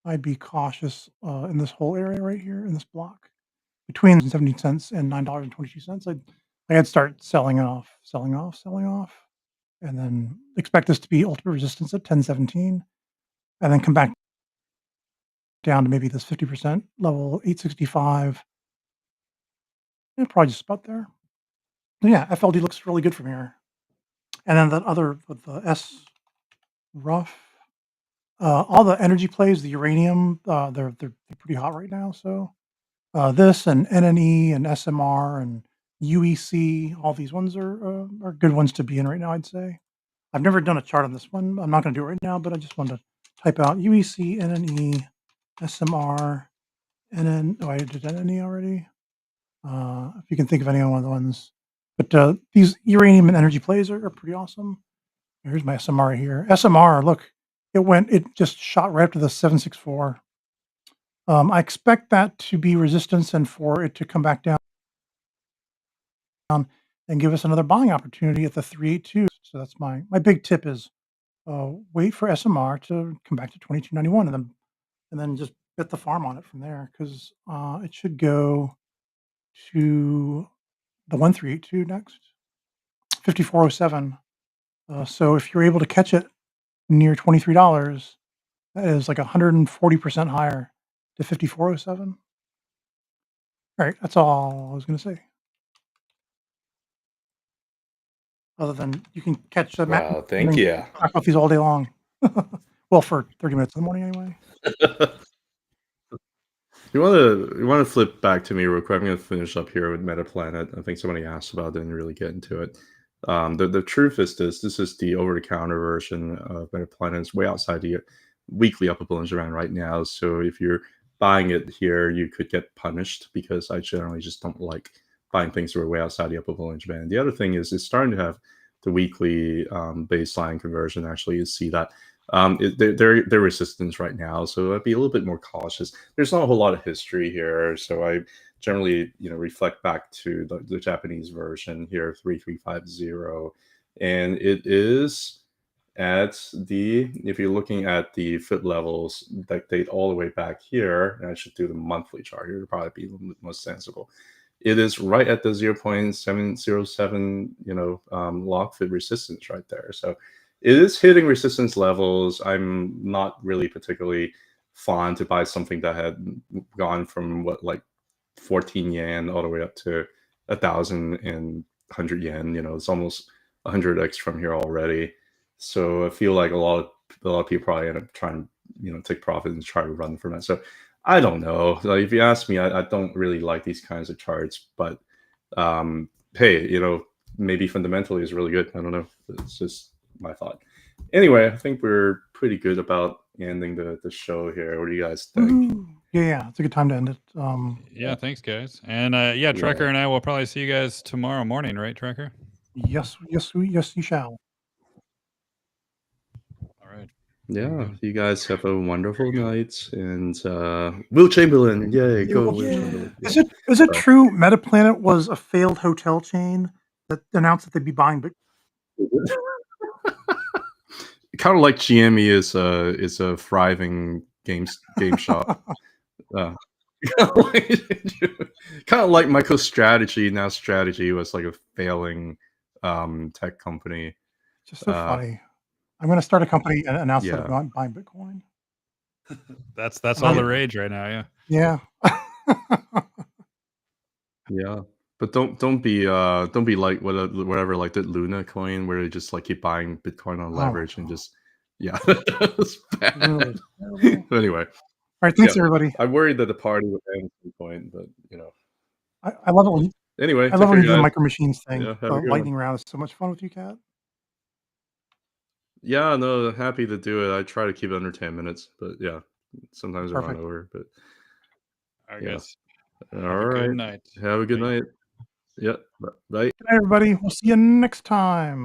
[SPEAKER 3] I'd be cautious in this whole area right here in this block between 17 cents and $9.22. I'd start selling off, and then expect this to be ultimate resistance at 1017, and then come back down to maybe this 50% level, 865. Yeah, probably just about there. So yeah, FLD looks really good from here. And then that other with the SRUUF, all the energy plays, the uranium, they're pretty hot right now. So this and NNE and SMR and UEC, all these ones are good ones to be in right now, I'd say. I've never done a chart on this one. I'm not going to do it right now, but I just wanted to type out UEC, NNE, SMR, oh, I did NNE already. If you can think of any one of the ones. But these uranium and energy plays are pretty awesome. Here's my SMR here. SMR, look, it just shot right up to the 764. I expect that to be resistance and for it to come back down and give us another buying opportunity at the 382. So that's my big tip is wait for SMR to come back to 2291 and then just bet the farm on it from there, because it should go to the 1382 next, 5407. So if you're able to catch it near $23, that is like 140% higher to 5407. All right, that's all I was going to say. Other than you can catch the
[SPEAKER 5] wow, thank you.
[SPEAKER 3] Talk about these all day long. Well, for 30 minutes in the morning anyway.
[SPEAKER 5] You want to flip back to me real quick? I'm going to finish up here with Metaplanet. I think somebody asked about it, didn't really get into it. The truth is this is the over-the-counter version of Metaplanet. It's way outside the weekly upper Bollinger Band right now. So if you're buying it here, you could get punished, because I generally just don't like buying things that are way outside the upper Bollinger Band. The other thing is it's starting to have the weekly baseline conversion. Actually, you see that they're resistance right now, so I'd be a little bit more cautious. There's not a whole lot of history here, so I generally reflect back to the Japanese version here, 3350, and it is at the, if you're looking at the fit levels that date all the way back here, and I should do the monthly chart here to probably be the most sensible. It is right at the 0.707 log fit resistance right there. So it is hitting resistance levels. I'm not really particularly fond to buy something that had gone from like 14 yen all the way up to 1,000 and 100 yen. You know, it's almost 100x from here already. So I feel like a lot of people probably end up trying to, you know, take profit and try to run from that. So I don't know. Like, if you ask me, I don't really like these kinds of charts, but hey, you know, maybe fundamentally is really good. I don't know. It's just my thought. Anyway, I think we're pretty good about ending the show here. What do you guys think?
[SPEAKER 3] Yeah, it's a good time to end it.
[SPEAKER 2] Yeah, thanks, guys. And yeah, Trekker and I will probably see you guys tomorrow morning, right, Trekker?
[SPEAKER 3] Yes, you shall.
[SPEAKER 2] All right.
[SPEAKER 5] Yeah, you guys have a wonderful night. And Will Chamberlain, yay, go Will Chamberlain.
[SPEAKER 3] Yeah. Is it true Metaplanet was a failed hotel chain that announced that they'd be buying Bitcoin?
[SPEAKER 5] Kind of like GME is a thriving game shop. Kind of like MicroStrategy. Now Strategy was like a failing tech company.
[SPEAKER 3] Just so funny. I'm going to start a company and announce that I'm not buying Bitcoin.
[SPEAKER 2] That's all the rage right now.
[SPEAKER 3] Yeah.
[SPEAKER 5] Yeah. But don't be like whatever like the Luna coin where they just like keep buying Bitcoin on leverage and just it's bad. Anyway.
[SPEAKER 3] All right, thanks everybody.
[SPEAKER 5] I'm worried that the party would end at some point, but you know.
[SPEAKER 3] I love it when
[SPEAKER 5] anyway.
[SPEAKER 3] I love when you do the micro machines thing.
[SPEAKER 5] Yeah,
[SPEAKER 3] the lightning round is so much fun with you, Kat.
[SPEAKER 5] Yeah, no, happy to do it. I try to keep it under 10 minutes, but yeah, sometimes I run over. But
[SPEAKER 2] I guess.
[SPEAKER 5] All right.
[SPEAKER 2] Good night.
[SPEAKER 5] Have a good night. Yeah. Bye.
[SPEAKER 3] Good night, everybody. We'll see you next time.